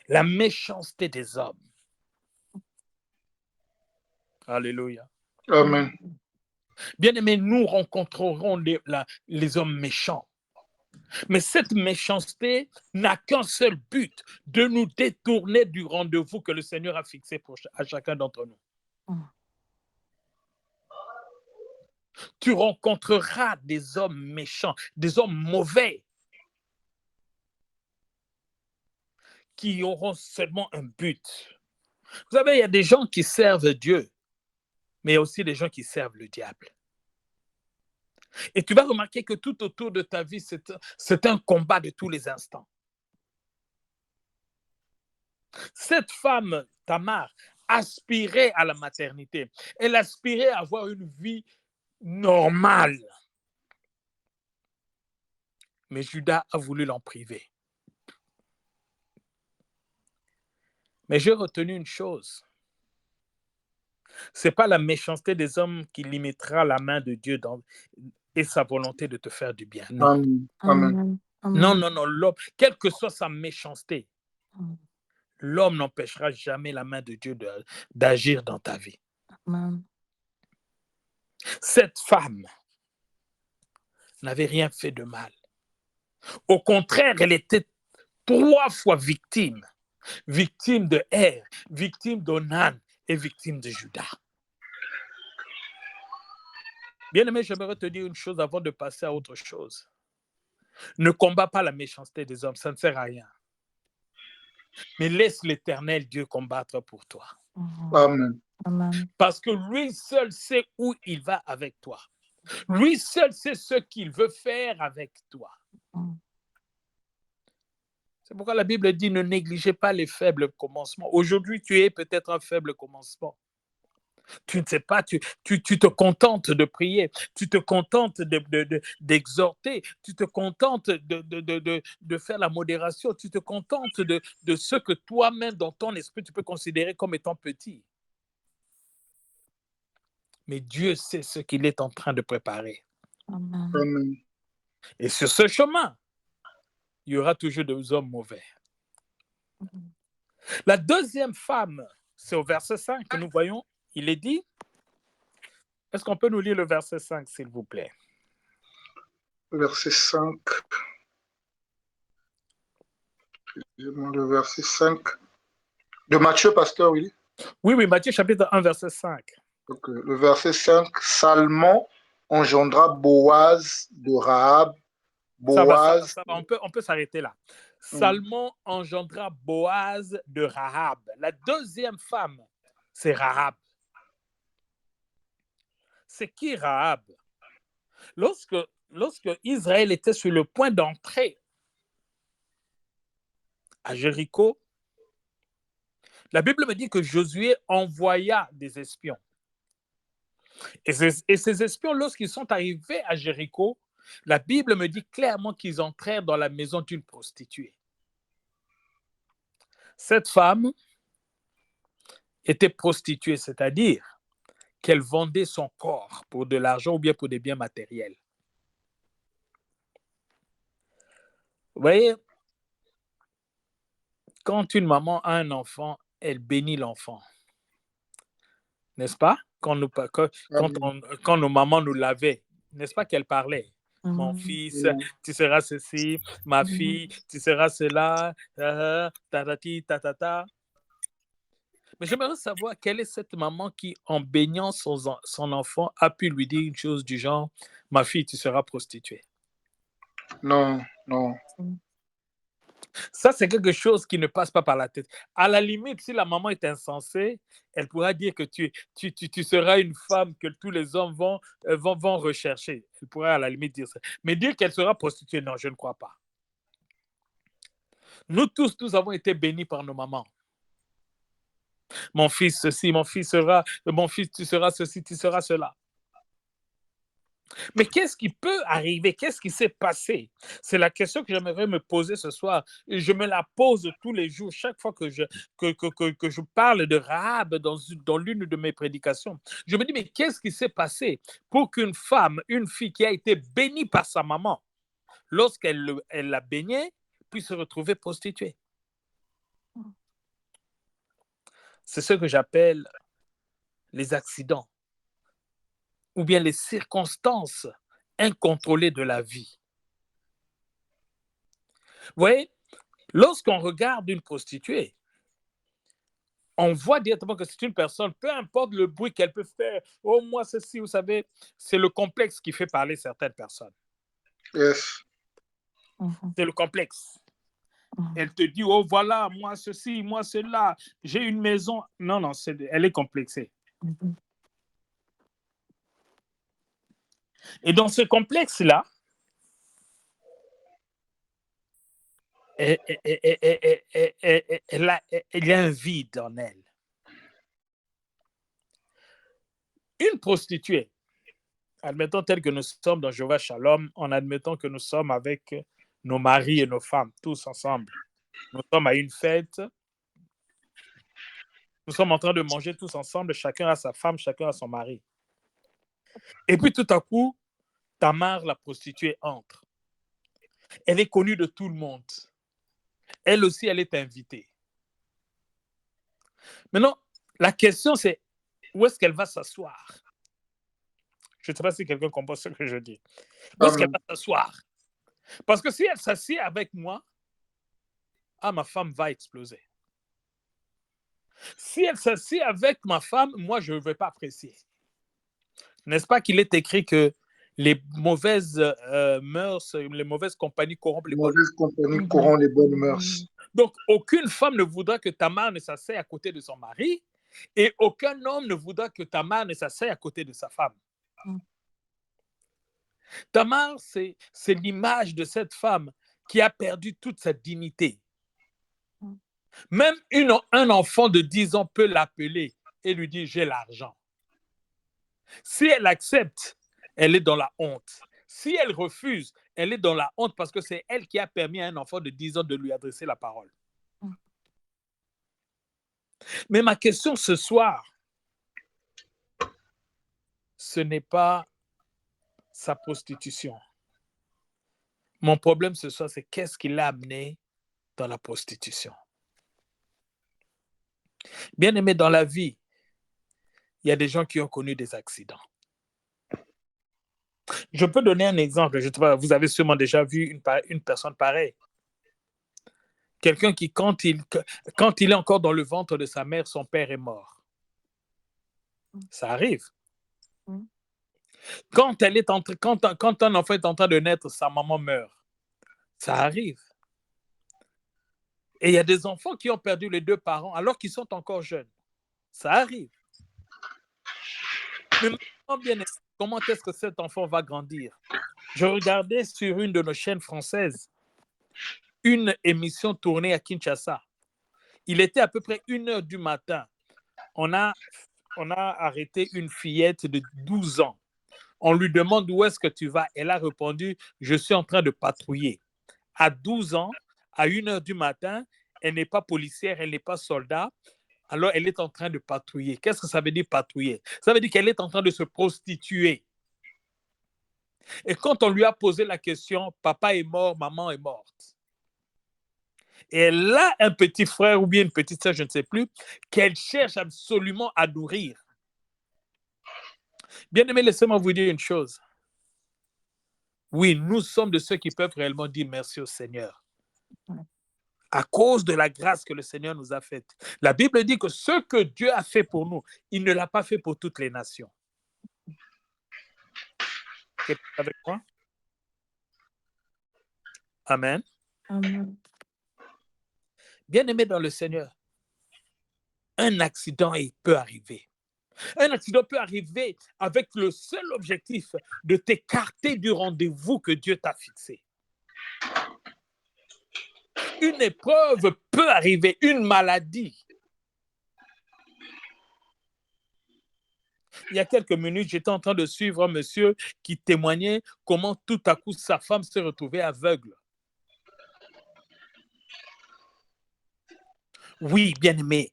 La méchanceté des hommes. Alléluia. Amen. Bien-aimés, nous rencontrerons les hommes méchants. Mais cette méchanceté n'a qu'un seul but, de nous détourner du rendez-vous que le Seigneur a fixé à chacun d'entre nous. Tu rencontreras des hommes méchants, des hommes mauvais, qui auront seulement un but. Vous savez, il y a des gens qui servent Dieu, mais il y a aussi des gens qui servent le diable. Et tu vas remarquer que tout autour de ta vie, c'est un combat de tous les instants. Cette femme, Tamar, aspirait à la maternité. Elle aspirait à avoir une vie normale. Mais Judas a voulu l'en priver. Mais j'ai retenu une chose. Ce n'est pas la méchanceté des hommes qui limitera la main de Dieu et sa volonté de te faire du bien. Non. Amen. Amen. Non, l'homme, quelle que soit sa méchanceté, l'homme n'empêchera jamais la main de Dieu d'agir dans ta vie. Amen. Cette femme n'avait rien fait de mal. Au contraire, elle était 3 fois victime. Victime de Er, victime d'Onan et victime de Judas. Bien-aimé, j'aimerais te dire une chose avant de passer à autre chose. Ne combat pas la méchanceté des hommes, ça ne sert à rien. Mais laisse l'Éternel Dieu combattre pour toi. Amen. Amen. Parce que lui seul sait où il va avec toi. Lui seul sait ce qu'il veut faire avec toi. C'est pourquoi la Bible dit ne négligez pas les faibles commencements. Aujourd'hui, tu es peut-être un faible commencement. Tu ne sais pas, tu te contentes de prier, tu te contentes d'exhorter, tu te contentes de faire la modération, tu te contentes de ce que toi-même, dans ton esprit, tu peux considérer comme étant petit. Mais Dieu sait ce qu'il est en train de préparer. Amen. Amen. Et sur ce chemin, il y aura toujours des hommes mauvais. La deuxième femme, c'est au verset 5 que nous voyons, il est dit, est-ce qu'on peut nous lire le verset 5, s'il vous plaît? Verset 5. Excusez-moi, le verset 5. De Matthieu, pasteur, oui. Oui, Matthieu chapitre 1, verset 5. Donc, le verset 5, Salmon engendra Boaz de Rahab. Boaz. Ça va, on peut s'arrêter là. Salmon engendra Boaz de Rahab. La deuxième femme, c'est Rahab. C'est qui Rahab? Lorsque Israël était sur le point d'entrer à Jéricho, la Bible me dit que Josué envoya des espions. Et ces espions, lorsqu'ils sont arrivés à Jéricho, la Bible me dit clairement qu'ils entrèrent dans la maison d'une prostituée. Cette femme était prostituée, c'est-à-dire qu'elle vendait son corps pour de l'argent ou bien pour des biens matériels. Vous voyez, quand une maman a un enfant, elle bénit l'enfant. N'est-ce pas? Quand nos mamans nous lavaient, n'est-ce pas qu'elle parlait? Mon fils, tu seras ceci, ma fille, tu seras cela, tatati, tatata. Mais j'aimerais savoir quelle est cette maman qui, en baignant son enfant, a pu lui dire une chose du genre, ma fille, tu seras prostituée. Non, non. Ça, c'est quelque chose qui ne passe pas par la tête. À la limite, si la maman est insensée, elle pourra dire que tu seras une femme que tous les hommes vont rechercher. Elle pourrait à la limite dire ça. Mais dire qu'elle sera prostituée, non, je ne crois pas. Nous tous, nous avons été bénis par nos mamans. Mon fils, ceci, mon fils, tu seras ceci, tu seras cela. Mais qu'est-ce qui peut arriver? Qu'est-ce qui s'est passé? C'est la question que j'aimerais me poser ce soir. Je me la pose tous les jours, chaque fois que je parle de Rahab dans l'une de mes prédications. Je me dis, mais qu'est-ce qui s'est passé pour qu'une femme, une fille qui a été bénie par sa maman, lorsqu'elle la baignait, puisse se retrouver prostituée? C'est ce que j'appelle les accidents ou bien les circonstances incontrôlées de la vie. Vous voyez, lorsqu'on regarde une prostituée, on voit directement que c'est une personne, peu importe le bruit qu'elle peut faire. Oh, moi, ceci, vous savez, c'est le complexe qui fait parler certaines personnes. Yes. C'est le complexe. Elle te dit, oh, voilà, moi, ceci, moi, cela, j'ai une maison. Non, non, elle est complexée. Et dans ce complexe-là, il y a un vide en elle. Une prostituée, admettons tel que nous sommes dans Jéhovah Shalom, en admettant que nous sommes avec nos maris et nos femmes, tous ensemble. Nous sommes à une fête. Nous sommes en train de manger tous ensemble, chacun a sa femme, chacun a son mari. Et puis tout à coup, Tamar, la prostituée, entre. Elle est connue de tout le monde. Elle aussi, elle est invitée. Maintenant, la question, c'est où est-ce qu'elle va s'asseoir? Je ne sais pas si quelqu'un comprend ce que je dis. Où est-ce qu'elle va s'asseoir? Parce que si elle s'assied avec moi, ma femme va exploser. Si elle s'assied avec ma femme, moi, je ne vais pas apprécier. N'est-ce pas qu'il est écrit que les mauvaises mœurs, les mauvaises compagnies corrompent les bonnes mœurs? Les mauvaises compagnies corrompent les bonnes mœurs. Donc, aucune femme ne voudra que Tamar ne s'asseye à côté de son mari et aucun homme ne voudra que Tamar ne s'asseye à côté de sa femme. Tamar, c'est l'image de cette femme qui a perdu toute sa dignité. Même un enfant de 10 ans peut l'appeler et lui dire « j'ai l'argent ». Si elle accepte, elle est dans la honte. Si elle refuse, elle est dans la honte parce que c'est elle qui a permis à un enfant de 10 ans de lui adresser la parole. Mais ma question ce soir, ce n'est pas sa prostitution. Mon problème ce soir, c'est qu'est-ce qui l'a amené dans la prostitution. Bien aimé, dans la vie, il y a des gens qui ont connu des accidents. Je peux donner un exemple. Je sais pas, vous avez sûrement déjà vu une personne pareille. Quelqu'un qui, quand il est encore dans le ventre de sa mère, son père est mort. Ça arrive. Quand un enfant est en train de naître, sa maman meurt. Ça arrive. Et il y a des enfants qui ont perdu les deux parents alors qu'ils sont encore jeunes. Ça arrive. Mais maintenant, bien, comment est-ce que cet enfant va grandir? Je regardais sur une de nos chaînes françaises une émission tournée à Kinshasa. Il était à peu près 1h du matin. On a arrêté une fillette de 12 ans. On lui demande où est-ce que tu vas. Elle a répondu, je suis en train de patrouiller. À 12 ans, à 1h du matin, elle n'est pas policière, elle n'est pas soldat. Alors, elle est en train de patrouiller. Qu'est-ce que ça veut dire patrouiller? Ça veut dire qu'elle est en train de se prostituer. Et quand on lui a posé la question, papa est mort, maman est morte. Et elle a un petit frère ou bien une petite sœur, je ne sais plus, qu'elle cherche absolument à nourrir. Bien aimé, laissez-moi vous dire une chose. Oui, nous sommes de ceux qui peuvent réellement dire merci au Seigneur. À cause de la grâce que le Seigneur nous a faite. La Bible dit que ce que Dieu a fait pour nous, il ne l'a pas fait pour toutes les nations. Quelqu'un avec moi? Amen. Amen. Bien-aimé dans le Seigneur, un accident peut arriver. Un accident peut arriver avec le seul objectif de t'écarter du rendez-vous que Dieu t'a fixé. Une épreuve peut arriver, une maladie. Il y a quelques minutes, j'étais en train de suivre un monsieur qui témoignait comment tout à coup sa femme s'est retrouvée aveugle. Oui, bien-aimé,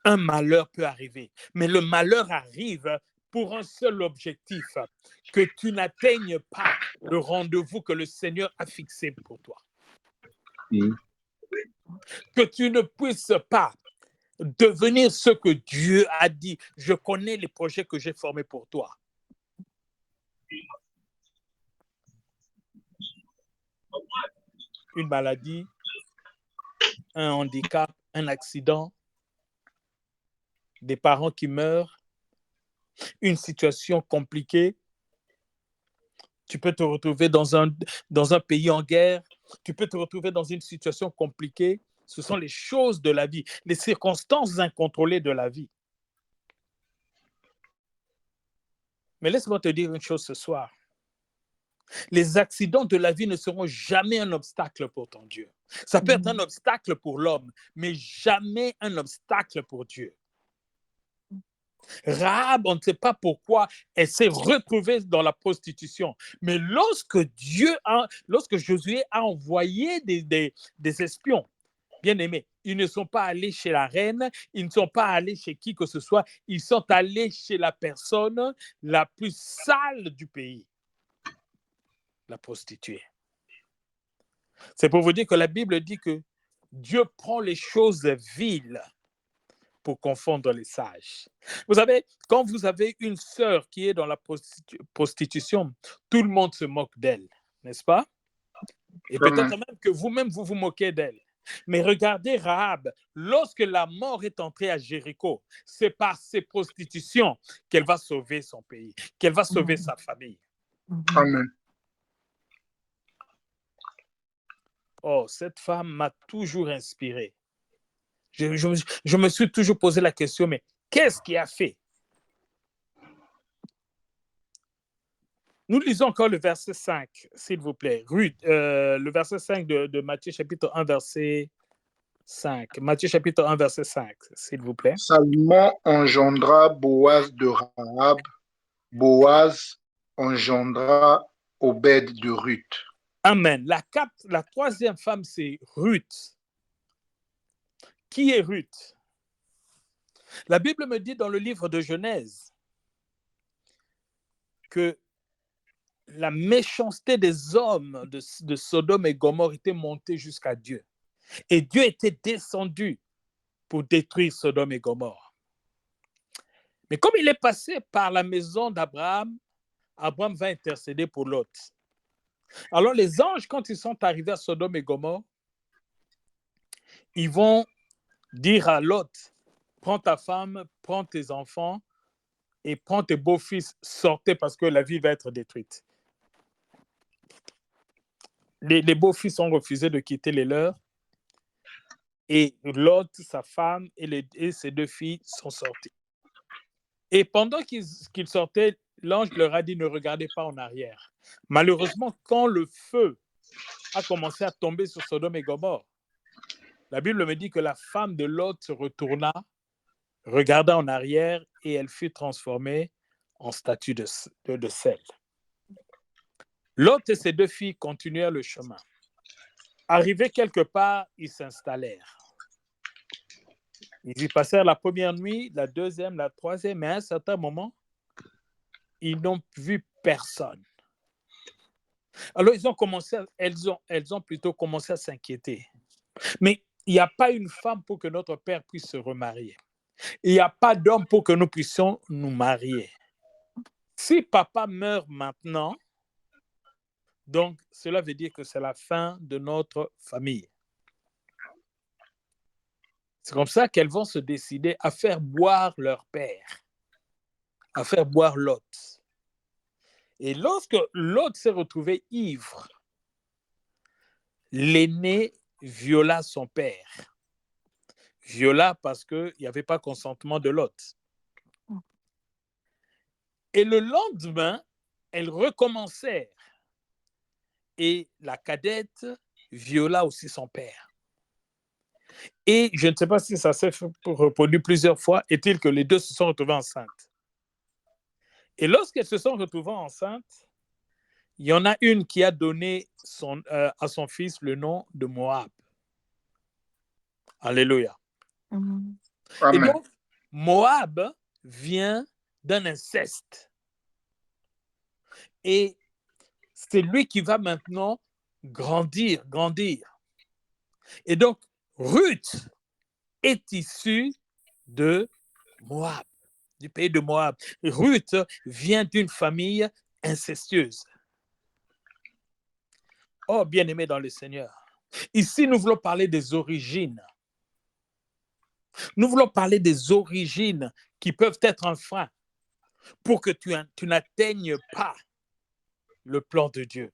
un malheur peut arriver, mais le malheur arrive pour un seul objectif, que tu n'atteignes pas le rendez-vous que le Seigneur a fixé pour toi. Que tu ne puisses pas devenir ce que Dieu a dit. Je connais les projets que j'ai formés pour toi. Une maladie, un handicap, un accident, des parents qui meurent, une situation compliquée. Tu peux te retrouver dans un pays en guerre. Tu peux te retrouver dans une situation compliquée. Ce sont les choses de la vie, les circonstances incontrôlées de la vie. Mais laisse-moi te dire une chose ce soir. Les accidents de la vie ne seront jamais un obstacle pour ton Dieu. Ça peut être un obstacle pour l'homme, mais jamais un obstacle pour Dieu. Rahab, on ne sait pas pourquoi, elle s'est retrouvée dans la prostitution. Mais lorsque Josué a envoyé des espions, bien aimés, ils ne sont pas allés chez la reine, ils ne sont pas allés chez qui que ce soit, ils sont allés chez la personne la plus sale du pays, la prostituée. C'est pour vous dire que la Bible dit que Dieu prend les choses viles pour confondre les sages. Vous savez, quand vous avez une sœur qui est dans la prostitution, tout le monde se moque d'elle, n'est-ce pas? Et peut-être même que vous-même, vous vous moquez d'elle. Mais regardez Rahab, lorsque la mort est entrée à Jéricho, c'est par ses prostitutions qu'elle va sauver son pays, qu'elle va sauver sa famille. Amen. Oh, cette femme m'a toujours inspiré. Je me suis toujours posé la question, mais qu'est-ce qui a fait? Nous lisons encore le verset 5, s'il vous plaît. Le verset 5 de Matthieu chapitre 1, verset 5. Matthieu chapitre 1, verset 5, s'il vous plaît. Salmon engendra Boaz de Rahab. Boaz engendra Obed de Ruth. Amen. La troisième femme, c'est Ruth. Qui est Ruth? La Bible me dit dans le livre de Genèse que la méchanceté des hommes de Sodome et Gomorrhe était montée jusqu'à Dieu. Et Dieu était descendu pour détruire Sodome et Gomorrhe. Mais comme il est passé par la maison d'Abraham, Abraham va intercéder pour Lot. Alors les anges, quand ils sont arrivés à Sodome et Gomorrhe, ils vont dire à Lot, prends ta femme, prends tes enfants et prends tes beaux-fils, sortez parce que la ville va être détruite. Les beaux-fils ont refusé de quitter les leurs et Lot, sa femme et ses deux filles sont sortis. Et pendant qu'ils sortaient, l'ange leur a dit ne regardez pas en arrière. Malheureusement, quand le feu a commencé à tomber sur Sodome et Gomorrhe, la Bible me dit que la femme de Lot se retourna, regarda en arrière et elle fut transformée en statue de sel. Lot et ses deux filles continuèrent le chemin. Arrivés quelque part, ils s'installèrent. Ils y passèrent la première nuit, la deuxième, la troisième, mais à un certain moment, ils n'ont vu personne. Alors, elles ont plutôt commencé à s'inquiéter. Mais il n'y a pas une femme pour que notre père puisse se remarier. Il n'y a pas d'homme pour que nous puissions nous marier. Si papa meurt maintenant, donc cela veut dire que c'est la fin de notre famille. C'est comme ça qu'elles vont se décider à faire boire leur père, à faire boire Lot. Et lorsque Lot s'est retrouvé ivre, l'aîné viola son père. Viola parce qu'il n'y avait pas consentement de l'autre. Et le lendemain, elles recommencèrent. Et la cadette viola aussi son père. Et je ne sais pas si ça s'est reproduit plusieurs fois, est-il que les deux se sont retrouvés enceintes. Et lorsqu'elles se sont retrouvées enceintes, il y en a une qui a donné à son fils le nom de Moab. Alléluia. Amen. Et Amen. donc, Moab vient d'un inceste. Et c'est lui qui va maintenant grandir. Et donc, Ruth est issue de Moab, du pays de Moab. Ruth vient d'une famille incestueuse. Oh, bien-aimé dans le Seigneur. Ici, nous voulons parler des origines. Nous voulons parler des origines qui peuvent être un frein pour que tu n'atteignes pas le plan de Dieu.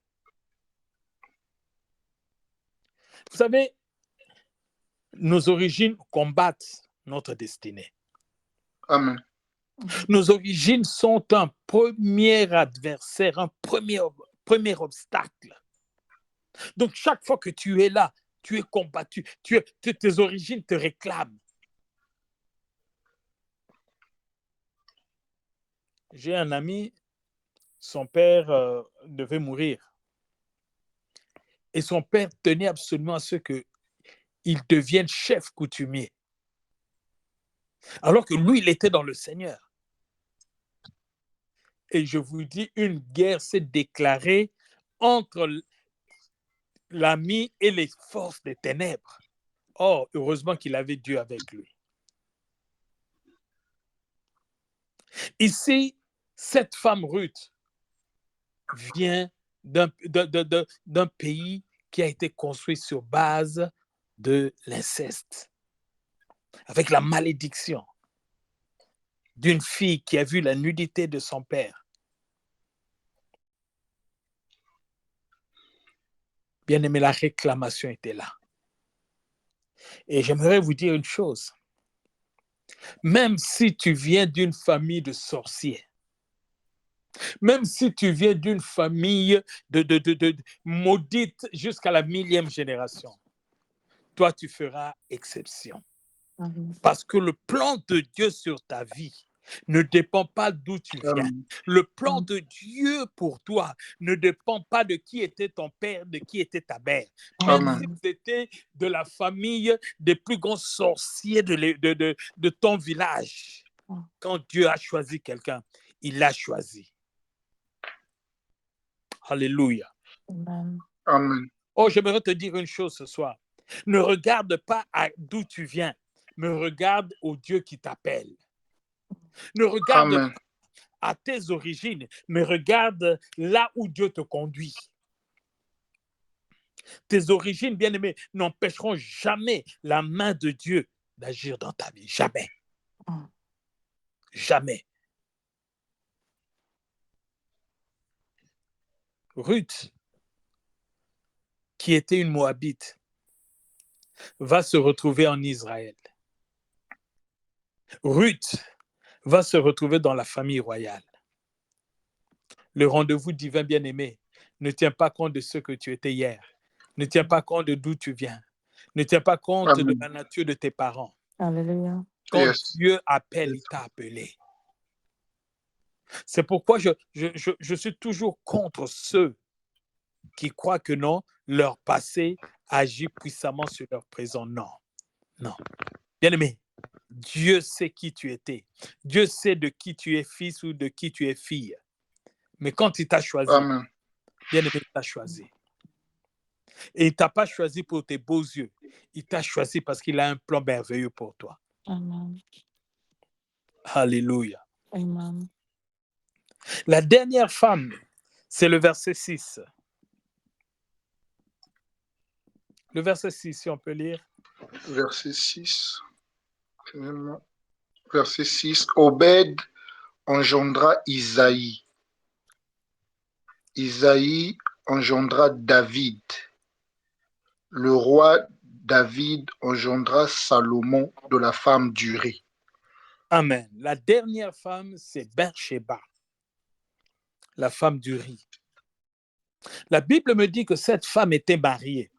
Vous savez, nos origines combattent notre destinée. Amen. Nos origines sont un premier adversaire, un premier obstacle. Donc, chaque fois que tu es là, tu es combattu, tes origines te réclament. J'ai un ami, son père devait mourir. Et son père tenait absolument à ce qu'il devienne chef coutumier. Alors que lui, il était dans le Seigneur. Et je vous dis, une guerre s'est déclarée entre l'ami et les forces des ténèbres. Oh, heureusement qu'il avait Dieu avec lui. Ici, cette femme Ruth vient d'un pays qui a été construit sur base de l'inceste, avec la malédiction d'une fille qui a vu la nudité de son père. Bien aimé, la réclamation était là. Et j'aimerais vous dire une chose. Même si tu viens d'une famille de sorciers, même si tu viens d'une famille de maudite jusqu'à la 1000e génération, toi, tu feras exception. Parce que le plan de Dieu sur ta vie ne dépend pas d'où tu viens. Le plan de Dieu pour toi ne dépend pas de qui était ton père, de qui était ta mère. Même si tu étais de la famille des plus grands sorciers de ton village, quand Dieu a choisi quelqu'un, il l'a choisi. Alléluia. Amen. Oh, j'aimerais te dire une chose ce soir. Ne regarde pas d'où tu viens, mais regarde au Dieu qui t'appelle. Ne regarde pas à tes origines, mais regarde là où Dieu te conduit. Tes origines, bien-aimés, n'empêcheront jamais la main de Dieu d'agir dans ta vie. Jamais. Jamais. Ruth, qui était une Moabite, va se retrouver en Israël. Ruth va se retrouver dans la famille royale. Le rendez-vous divin bien-aimé ne tient pas compte de ce que tu étais hier, ne tient pas compte de d'où tu viens, ne tient pas compte de la nature de tes parents. Alléluia. Quand Dieu appelle, il t'a appelé. C'est pourquoi je suis toujours contre ceux qui croient que non, leur passé agit puissamment sur leur présent. Non, non. Bien-aimé, Dieu sait qui tu étais. Dieu sait de qui tu es fils ou de qui tu es fille. Mais quand il t'a choisi, bien-aimé, il t'a choisi. Et il ne t'a pas choisi pour tes beaux yeux. Il t'a choisi parce qu'il a un plan merveilleux pour toi. Amen. Alléluia. Amen. La dernière femme, c'est le verset 6. Le verset 6, si on peut lire. Verset 6. Verset 6. Obed engendra Isaïe. Isaïe engendra David. le roi David engendra Salomon de la femme d'Uri. Amen. La dernière femme, c'est Bathsheba, la femme d'Uri. La Bible me dit que cette femme était mariée.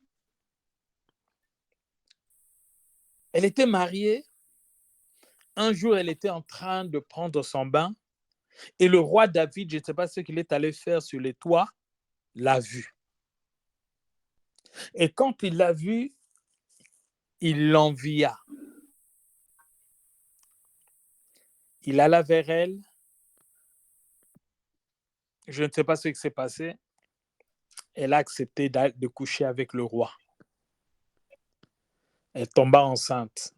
Elle était mariée. Un jour, elle était en train de prendre son bain et le roi David, je ne sais pas ce qu'il est allé faire sur les toits, l'a vue. Et quand il l'a vue, il l'envia. Il alla vers elle. Je ne sais pas ce qui s'est passé. Elle a accepté de coucher avec le roi. Elle tomba enceinte.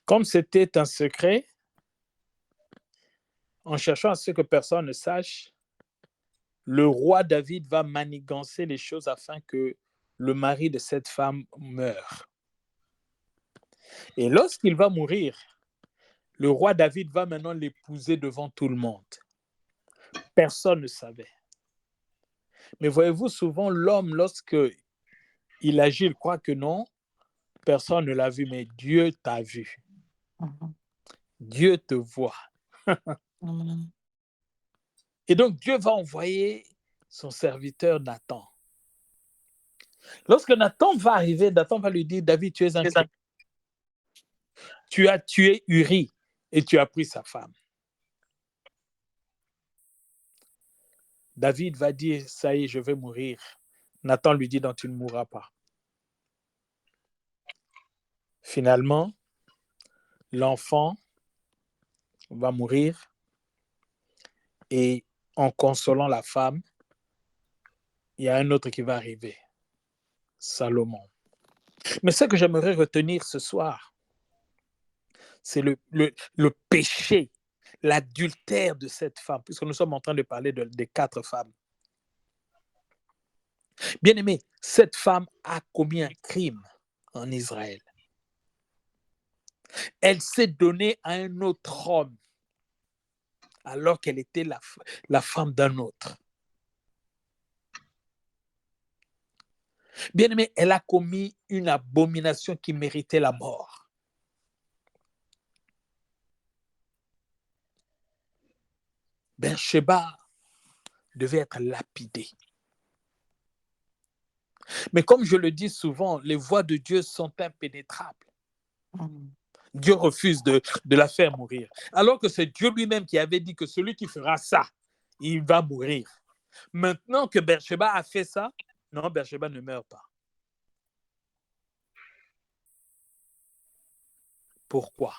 Comme c'était un secret, en cherchant à ce que personne ne sache, le roi David va manigancer les choses afin que le mari de cette femme meure. Et lorsqu'il va mourir, le roi David va maintenant l'épouser devant tout le monde. Personne ne savait. Mais voyez-vous, souvent, l'homme, lorsqu'il agit, il croit que non, personne ne l'a vu, mais Dieu t'a vu. Dieu te voit. Et donc, Dieu va envoyer son serviteur Nathan. Lorsque Nathan va arriver, Nathan va lui dire, David, tu es un criminel. Tu as tué Uri et tu as pris sa femme. David va dire, ça y est, je vais mourir. Nathan lui dit, non, tu ne mourras pas. Finalement, l'enfant va mourir et en consolant la femme, il y a un autre qui va arriver, Salomon. Mais ce que j'aimerais retenir ce soir, c'est le péché, l'adultère de cette femme, puisque nous sommes en train de parler des 4 femmes. Bien-aimé, cette femme a commis un crime en Israël. Elle s'est donnée à un autre homme alors qu'elle était la femme d'un autre. Bien-aimé, elle a commis une abomination qui méritait la mort. Bathsheba devait être lapidée. Mais comme je le dis souvent, les voies de Dieu sont impénétrables. Dieu refuse de la faire mourir. Alors que c'est Dieu lui-même qui avait dit que celui qui fera ça, il va mourir. Maintenant que Bathsheba a fait ça, non, Bathsheba ne meurt pas. Pourquoi?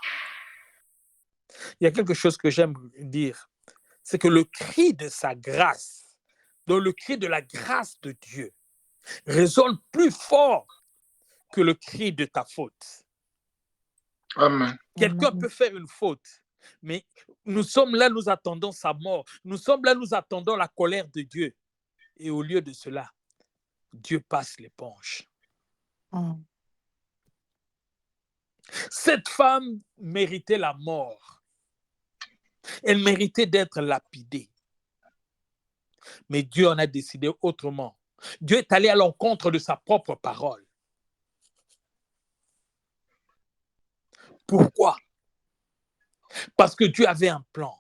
Il y a quelque chose que j'aime dire, c'est que le cri de sa grâce, donc le cri de la grâce de Dieu, résonne plus fort que le cri de ta faute. Amen. Quelqu'un peut faire une faute, mais nous sommes là, nous attendons sa mort. Nous sommes là, nous attendons la colère de Dieu. Et au lieu de cela, Dieu passe l'éponge. Cette femme méritait la mort. Elle méritait d'être lapidée. Mais Dieu en a décidé autrement. Dieu est allé à l'encontre de sa propre parole. Pourquoi? Parce que Dieu avait un plan.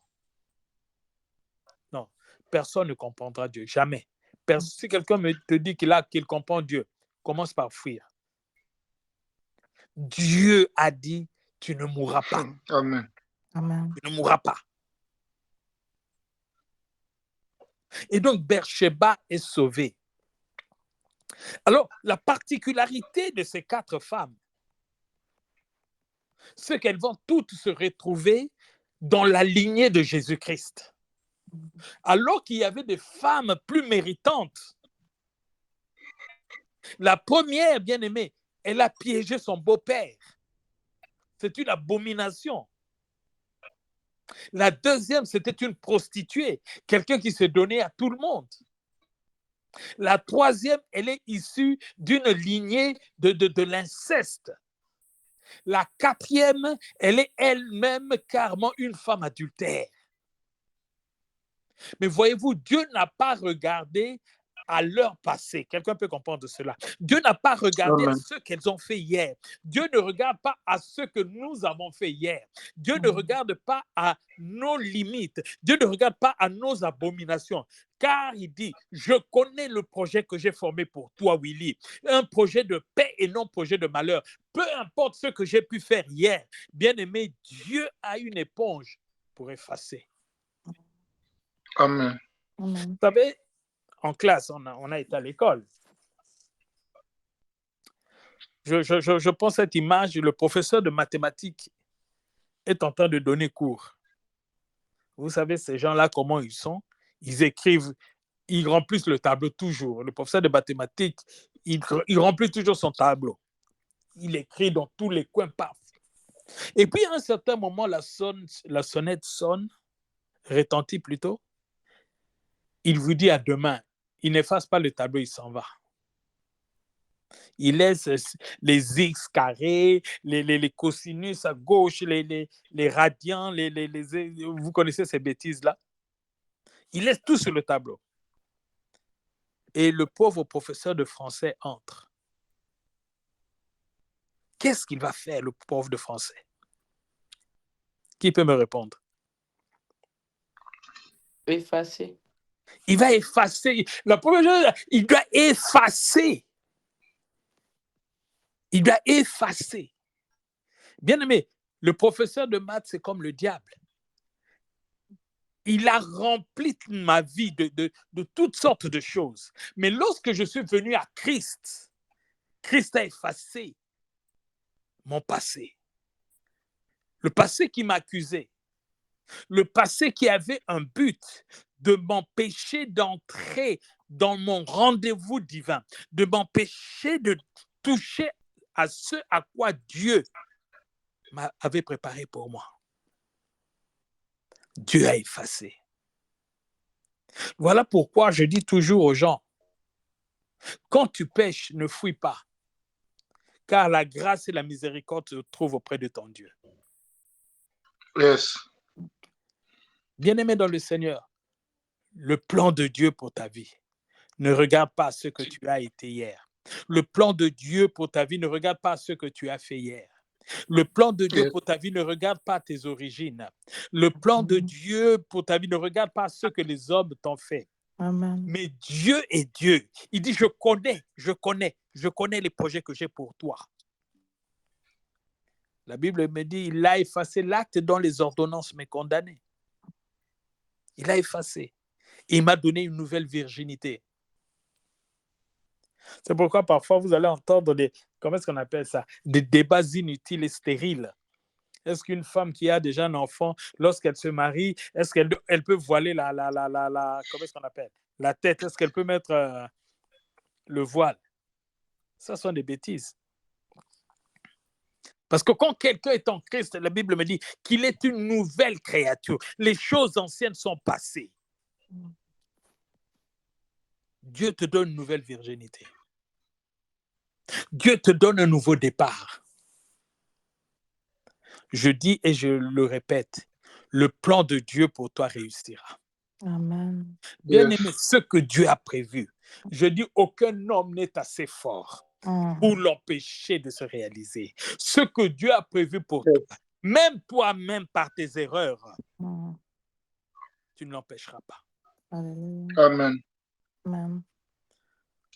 Non, personne ne comprendra Dieu, jamais. Si quelqu'un te dit qu'il comprend Dieu, commence par fuir. Dieu a dit, tu ne mourras pas. Amen. Amen. Tu ne mourras pas. Et donc, Bathsheba est sauvée. Alors, la particularité de ces 4 femmes, c'est qu'elles vont toutes se retrouver dans la lignée de Jésus-Christ. Alors qu'il y avait des femmes plus méritantes. La première, bien-aimée, elle a piégé son beau-père. C'est une abomination. La deuxième, c'était une prostituée, quelqu'un qui se donnait à tout le monde. La troisième, elle est issue d'une lignée de l'inceste. La quatrième, elle est elle-même carrément une femme adultère. Mais voyez-vous, Dieu n'a pas regardé à leur passé. Quelqu'un peut comprendre cela. Dieu n'a pas regardé à Amen. ce qu'elles ont fait hier. Dieu ne regarde pas à ce que nous avons fait hier. Dieu ne regarde pas à nos limites. Dieu ne regarde pas à nos abominations. Car il dit, je connais le projet que j'ai formé pour toi, Willy. Un projet de paix et non projet de malheur. Peu importe ce que j'ai pu faire hier. Bien-aimé, Dieu a une éponge pour effacer. Amen. Amen. Vous savez, en classe, on a été à l'école. Je pense cette image, le professeur de mathématiques est en train de donner cours. Vous savez, ces gens-là, comment ils sont? Ils écrivent, ils remplissent le tableau toujours. Le professeur de mathématiques, il remplit toujours son tableau. Il écrit dans tous les coins, paf. Et puis, à un certain moment, la sonnette sonne, retentit plutôt. Il vous dit à demain. Il n'efface pas le tableau, il s'en va. Il laisse les x carrés, les cosinus à gauche, les radians, vous connaissez ces bêtises-là. Il laisse tout sur le tableau. Et le pauvre professeur de français entre. Qu'est-ce qu'il va faire, le prof de français? Qui peut me répondre? Effacer. Il va effacer. La première chose, il doit effacer. Il doit effacer. Bien aimé, le professeur de maths, c'est comme le diable. Il a rempli ma vie de toutes sortes de choses. Mais lorsque je suis venu à Christ, Christ a effacé mon passé. Le passé qui m'accusait. Le passé qui avait un but de m'empêcher d'entrer dans mon rendez-vous divin, de m'empêcher de toucher à ce à quoi Dieu m'avait préparé pour moi. Dieu a effacé. Voilà pourquoi je dis toujours aux gens, quand tu pèches, ne fuis pas, car la grâce et la miséricorde se trouvent auprès de ton Dieu. Yes. Bien-aimé dans le Seigneur, le plan de Dieu pour ta vie, ne regarde pas ce que tu as été hier. Le plan de Dieu pour ta vie ne regarde pas ce que tu as fait hier. Le plan de Dieu pour ta vie ne regarde pas tes origines. Le plan de Dieu pour ta vie ne regarde pas ce que les hommes t'ont fait. Amen. Mais Dieu est Dieu. Il dit, je connais les projets que j'ai pour toi. La Bible me dit, il a effacé l'acte dont les ordonnances me condamnaient. Il a effacé. Il m'a donné une nouvelle virginité. C'est pourquoi parfois vous allez entendre comment est-ce qu'on appelle ça? Des débats inutiles et stériles. Est-ce qu'une femme qui a déjà un enfant, lorsqu'elle se marie, est-ce qu'elle peut voiler comment est-ce qu'on appelle? La tête? Est-ce qu'elle peut mettre le voile? Ça sont des bêtises. Parce que quand quelqu'un est en Christ, la Bible me dit qu'il est une nouvelle créature. Les choses anciennes sont passées. Dieu te donne une nouvelle virginité. Dieu te donne un nouveau départ. Je dis et je le répète, le plan de Dieu pour toi réussira. Amen. Bien-aimé, ce que Dieu a prévu, je dis aucun homme n'est assez fort pour l'empêcher de se réaliser. Ce que Dieu a prévu pour toi, même toi-même par tes erreurs, tu ne l'empêcheras pas. Alléluia. Amen. Amen.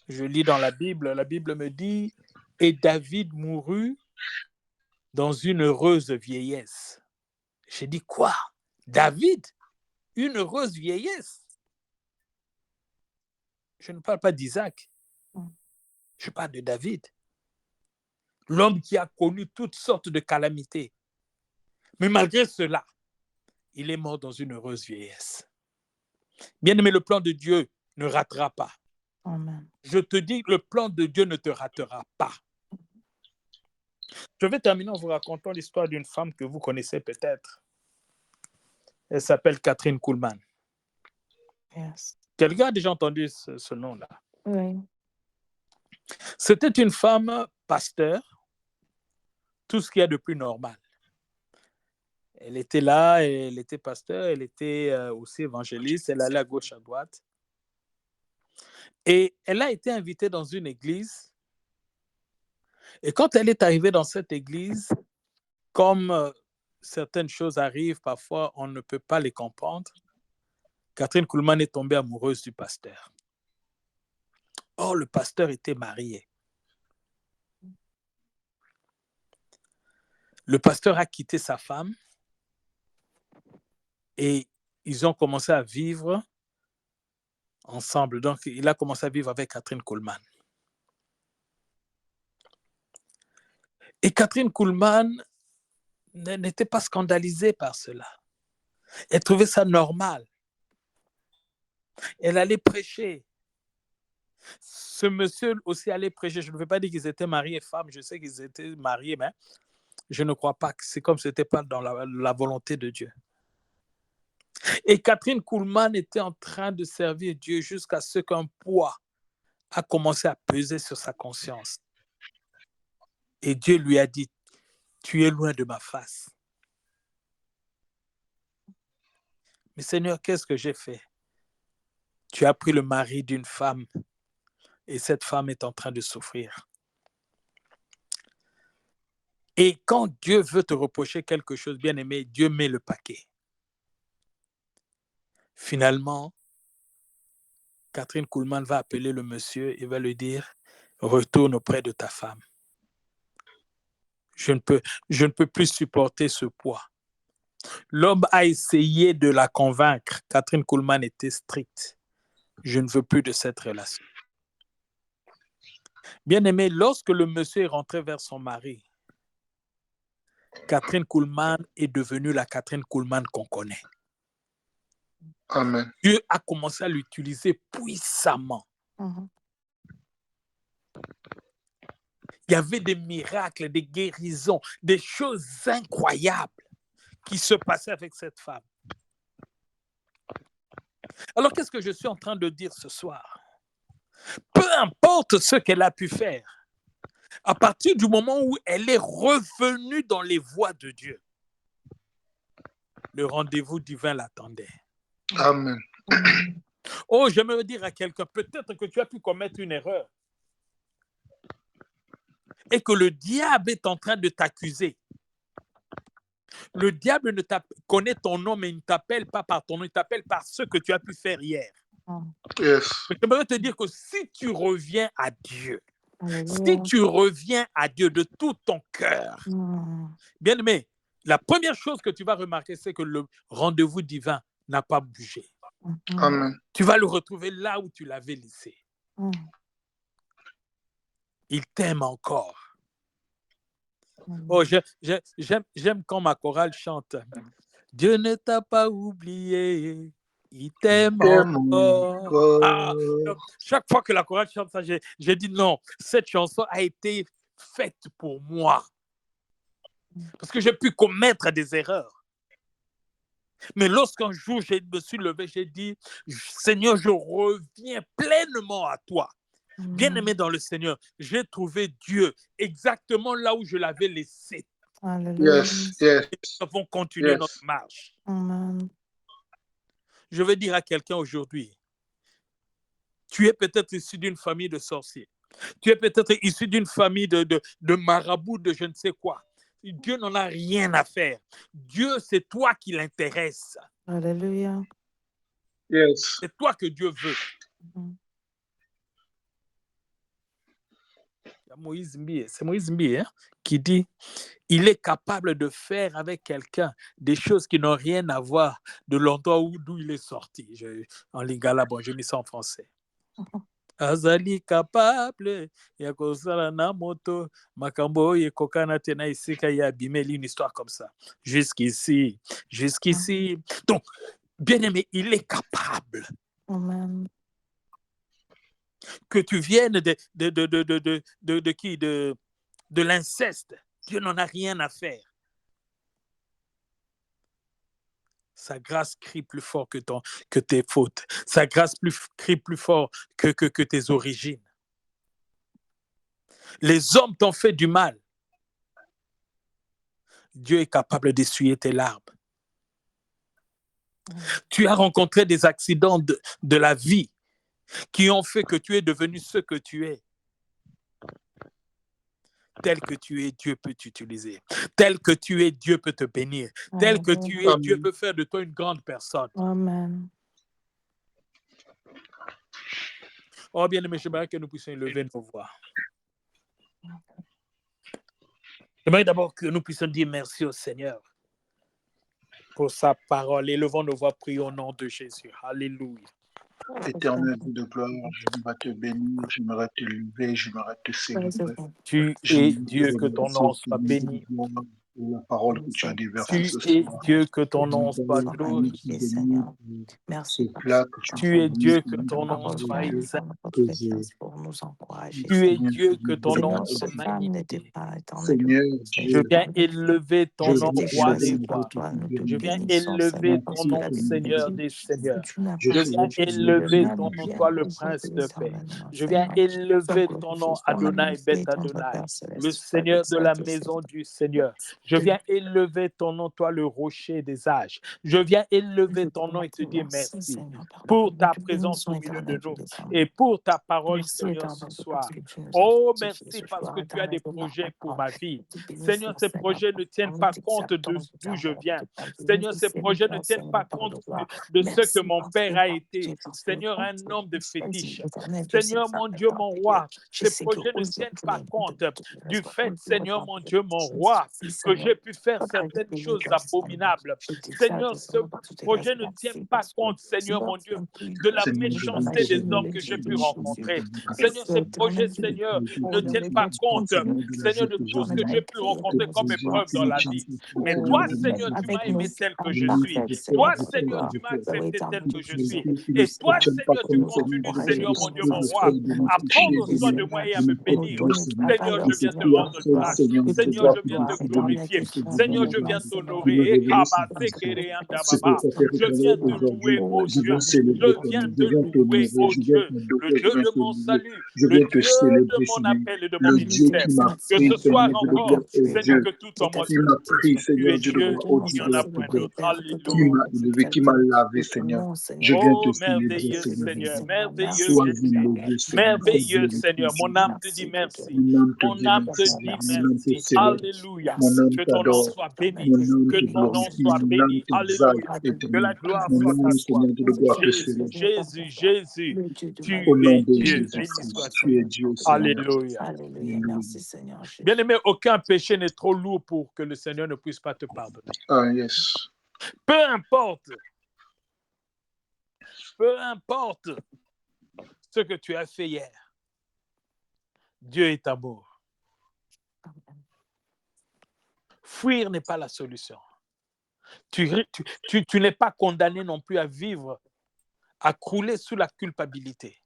Je lis dans la Bible me dit, et David mourut dans une heureuse vieillesse. J'ai dit quoi? David? Une heureuse vieillesse? Je ne parle pas d'Isaac. Je parle de David. L'homme qui a connu toutes sortes de calamités. Mais malgré cela, il est mort dans une heureuse vieillesse. Bien-aimé, le plan de Dieu ne ratera pas. Amen. Je te dis, le plan de Dieu ne te ratera pas. Je vais terminer en vous racontant l'histoire d'une femme que vous connaissez peut-être. Elle s'appelle Catherine Kuhlman. Yes. Quelqu'un a déjà entendu ce nom-là? Oui. C'était une femme pasteur, tout ce qu'il y a de plus normal. Elle était là, elle était pasteur, elle était aussi évangéliste, elle allait à gauche, à droite. Et elle a été invitée dans une église. Et quand elle est arrivée dans cette église, comme certaines choses arrivent, parfois on ne peut pas les comprendre, Catherine Kuhlman est tombée amoureuse du pasteur. Or, le pasteur était marié. Le pasteur a quitté sa femme et ils ont commencé à vivre ensemble. Donc, il a commencé à vivre avec Catherine Kuhlman. Et Catherine Kuhlman n'était pas scandalisée par cela. Elle trouvait ça normal. Elle allait prêcher. Ce monsieur aussi allait prêcher. Je ne veux pas dire qu'ils étaient mariés et femmes. Je sais qu'ils étaient mariés, mais je ne crois pas que c'est comme ce n'était pas dans la volonté de Dieu. Et Catherine Kuhlman était en train de servir Dieu jusqu'à ce qu'un poids a commencé à peser sur sa conscience. Et Dieu lui a dit, tu es loin de ma face. Mais Seigneur, qu'est-ce que j'ai fait? Tu as pris le mari d'une femme et cette femme est en train de souffrir. Et quand Dieu veut te reprocher quelque chose, bien aimé, Dieu met le paquet. Finalement, Catherine Kuhlman va appeler le monsieur et va lui dire, retourne auprès de ta femme. Je ne peux plus supporter ce poids. L'homme a essayé de la convaincre. Catherine Kuhlman était stricte. Je ne veux plus de cette relation. Bien aimé, lorsque le monsieur est rentré vers son mari, Catherine Kuhlman est devenue la Catherine Kuhlman qu'on connaît. Amen. Dieu a commencé à l'utiliser puissamment. Il y avait des miracles, des guérisons, des choses incroyables qui se passaient avec cette femme. Alors, qu'est-ce que je suis en train de dire ce soir? Peu importe ce qu'elle a pu faire, à partir du moment où elle est revenue dans les voies de Dieu, le rendez-vous divin l'attendait. Amen. Oh, j'aimerais dire à quelqu'un, peut-être que tu as pu commettre une erreur et que le diable est en train de t'accuser. Le diable connaît ton nom, mais il ne t'appelle pas par ton nom, il t'appelle par ce que tu as pi faire hier. Yes. J'aimerais te dire que si tu reviens à Dieu, si tu reviens à Dieu de tout ton cœur, bien aimé, la première chose que tu vas remarquer, c'est que le rendez-vous divin n'a pas bougé. Amen. Tu vas le retrouver là où tu l'avais laissé. Il t'aime encore. Oh, j'aime quand ma chorale chante. Dieu ne t'a pas oublié, il t'aime encore. Ah, chaque fois que la chorale chante ça, j'ai dit non, cette chanson a été faite pour moi. Parce que j'ai pu commettre des erreurs. Mais lorsqu'un jour je me suis levé, j'ai dit, Seigneur, je reviens pleinement à toi. Bien-aimé dans le Seigneur, j'ai trouvé Dieu exactement là où je l'avais laissé. Yes, yes. Et nous avons continué notre marche. Je veux dire à quelqu'un aujourd'hui, tu es peut-être issu d'une famille de sorciers. Tu es peut-être issu d'une famille de marabouts, de je ne sais quoi. Dieu n'en a rien à faire. Dieu, c'est toi qui l'intéresse. Alléluia. Yes. C'est toi que Dieu veut. C'est Moïse Mbi qui dit, il est capable de faire avec quelqu'un des choses qui n'ont rien à voir de l'endroit d'où il est sorti. En lingala, bon, j'ai mis ça en français. Azali capable ya kozala na moto makambo ekokana tena isika ya bimeli, une histoire comme ça. Jusqu'ici. Donc, bien aimé, il est capable. Amen. Que tu viennes de qui? De l'inceste. Dieu n'en a rien à faire. Sa grâce crie plus fort que tes fautes. Sa grâce crie plus fort que tes origines. Les hommes t'ont fait du mal. Dieu est capable d'essuyer tes larmes. Tu as rencontré des accidents de la vie. qui ont fait que tu es devenu ce que tu es. Tel que tu es, Dieu peut t'utiliser. Tel que tu es, Dieu peut te bénir. Tel que tu es, Dieu peut faire de toi une grande personne. Amen. Oh, bien-aimé, j'aimerais que nous puissions lever nos voix. J'aimerais d'abord que nous puissions dire merci au Seigneur pour sa parole. Élevons nos voix, prions au nom de Jésus. Alléluia. Éternel Dieu de gloire, j'aimerais te bénir, j'aimerais te lever, j'aimerais te célébrer. Tu J'aimerais es te Dieu, que ton remercier, nom soit Seigneur Dieu béni. de gloire, pour la parole que tu as déversée Tu ce es soir. Dieu, que ton Nous nom soit t'avons glorifié. béni pour ce Merci plat que tu Tu nous as es donné, Dieu, que Seigneur, ton pour nom nous parole soit dans aider, exalté. votre poser. fréquence pour nous encourager, Tu es Seigneur. Dieu, que ton nom Seigneur, soit ce pain n'était magnifié. pas éternel. Seigneur C'est Je Dieu, viens élever ton nom, été roi des choisi par rois. toi. Nous te Je viens bénissons, élever Seigneur, ton parce que nom, la Bible Seigneur dit des que seigneurs. tu n'as je Je pas viens célèbre fait ton nom, le élever Seigneur. mal, ton nom, bien toi le exalté prince de paix. éternellement, Je viens Seigneur. Sois élever ton glorifié, nom, sois Adonai Bet magnifié dans notre Adonai, Père le Céleste. Sois Seigneur de la exalté, maison Seigneur. du Seigneur. Je viens élever ton nom, toi le rocher des âges. Je viens élever Je te ton nom et te dire remercie, merci Seigneur, par la pour parole. ta Tu présence bénissons au milieu de éternel, nous Dieu des armées. et pour ta parole, Merci Seigneur, ce éternel parce soir. que tu nous as Oh, fortifiés merci ce parce soir, que tu as éternel des de la projets pour parole. ma vie. Nous te bénissons, Seigneur, ces Seigneur, projets ne parce tiennent que nous pas compte t'exaltons, nous d'où je t'adorons, viens. nous te nous Seigneur, te ces projets ne célébrons, tiennent Seigneur, pas Père compte de gloire. de ce que Merci mon parce que père a moi, été. Dieu, parce que Seigneur, quand un tu homme de es choisi, fétiche. éternel Dieu, c'est Seigneur, ça, mon Dieu, mon éternel Dieu. roi, Je ces sais projets ne tiennent pas qu'aujourd'hui, nous te compte du fait, respectons, Seigneur, éternel mon Dieu. Dieu, mon Je roi, suis, que Seigneur, j'ai pu faire pas certaines agréé choses comme Seigneur. abominables. Je t'exalte, Seigneur, ce Seigneur, par toutes les grâces. projet ne tient Merci pas parce que compte, Seigneur, Seigneur, mon tu Dieu, as pris de la Seigneur, je dans la viens méchanceté te magie des de hommes bénir, que j'ai l'Église pu de Jésus. rencontrer. Seigneur, Merci, ces éternel projets, Dieu, Seigneur, pour ne le tiennent pas revêtement, compte, Seigneur. Seigneur, de tout ce que j'ai pu rencontrer comme épreuve dans la vie. Mais toi, Seigneur, tu m'as Avec nos aimé vies tel que je suis. imparfaites, Toi, Seigneur, Père de Seigneur, gloire. tu m'as Oui, accepté tel éternel que je Jésus, suis. qui Et tu toi, es là Seigneur, pour tu nous continues, encourager, Seigneur, pour mon Dieu, nous mon instruire, roi, pour nous à prendre diriger, soin de Seigneur, moi et à me pour bénir. donner la Seigneur, je valeur, viens te Seigneur, Père de rendre gloire. grâce. Nous te Seigneur, disons je viens te gloire, éternel, que glorifier. tu as fait Seigneur, de je toi, viens Seigneur. t'honorer. Parce que ce que tu as fait Je viens te louer, oh je viens Dieu. célébrer Je ton viens nom, te je viens louer, t'honorer, oh je viens Dieu. Le t'adorer, je Dieu viens de mon t'élever, salut, je le viens te Dieu de célébrer, mon Seigneur. appel et de mon Le nous Dieu te ministère. qui m'a Que pris, ce exaltons, soir Seigneur, Dieu de Seigneur, encore, gloire, car oh tu es Seigneur, bon Dieu, que tout et en que moi qui te tu m'a loue. pris, satisfais. Tu Seigneur, es Dieu de Dieu, gloire, Nous oh il n'y Dieu en de te la a point célébrons, d'autre. puissance, Père, nous qui Alléluia. m'a t'honorons, nous élevé, qui m'a t'exaltons. lavé, Nous Seigneur. t'aimons, Seigneur Je viens Jésus. te Oh, célébrer, merveilleux Merci, Seigneur, de Seigneur, gloire. Seigneur. merveilleux Merci, Sois Seigneur, Seigneur. élevé, Seigneur, sois merveilleux Merci, glorifié, Seigneur. Mon âme Seigneur. te dit merci, merci. Mon âme te Mon dit âme te merci, dit merci, mon âme te merci. célèbre, Alléluia. mon merci. âme Que ton nom t'adore, soit Éternel béni. mon Dieu, je âme Que te te ton nom remercie, glorifie, soit je mon âme béni. te t'exalte, Alléluia. Que éternel. la glorifie, gloire Mon soit à âme, Jésus. toi. Seigneur, de Nous gloire te Jésus, célèbre. t'exaltons, Père de Jésus, gloire. Jésus. Le Dieu de ma Tu Au vie, nom es de le Dieu. Dieu Béni Jésus-Christ, d'adoration, sois-tu. tu es Père Dieu, de gloire. Seigneur. Alléluia. Alléluia, Alléluia. merci Seigneur Jésus. Bien-aimé, aucun péché n'est trop lourd pour que le Seigneur ne puisse pas te pardonner. Ah, yes. Peu importe ce que tu as fait hier, Dieu est amour. Amen. Fuir n'est pas la solution. Tu n'es pas condamné non plus à vivre, à crouler sous la culpabilité.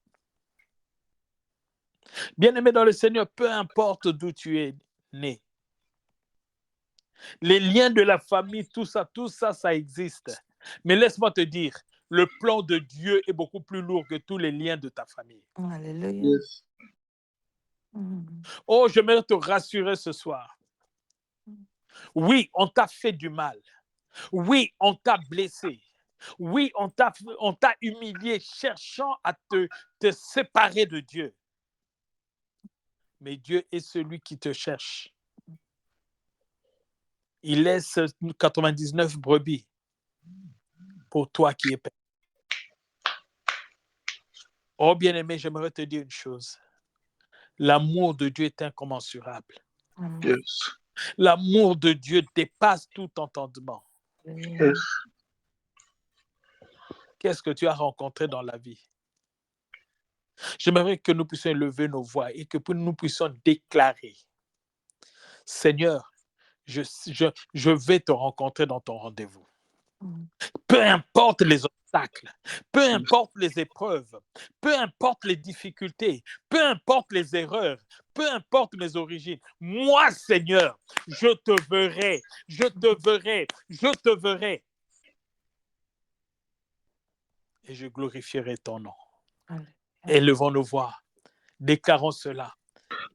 Bien-aimé dans le Seigneur, peu importe d'où tu es né, les liens de la famille, tout ça, ça existe. Mais laisse-moi te dire, le plan de Dieu est beaucoup plus lourd que tous les liens de ta famille. Alléluia. Yes. Oh, j'aimerais te rassurer ce soir. Oui, on t'a fait du mal. Oui, on t'a blessé. Oui, on t'a humilié, cherchant à te séparer de Dieu. Mais Dieu est celui qui te cherche. Il laisse 99 brebis pour toi qui es perdu. Oh, bien-aimé, j'aimerais te dire une chose. L'amour de Dieu est incommensurable. Yes. L'amour de Dieu dépasse tout entendement. Yes. Qu'est-ce que tu as rencontré dans la vie? J'aimerais que nous puissions lever nos voix et que nous puissions déclarer, Seigneur, je vais te rencontrer dans ton rendez-vous. Peu importe les obstacles, peu importe les épreuves, peu importe les difficultés, peu importe les erreurs, peu importe mes origines, moi, Seigneur, je te verrai, je te verrai, je te verrai. Et je glorifierai ton nom. Élevons nos voix, déclarons cela.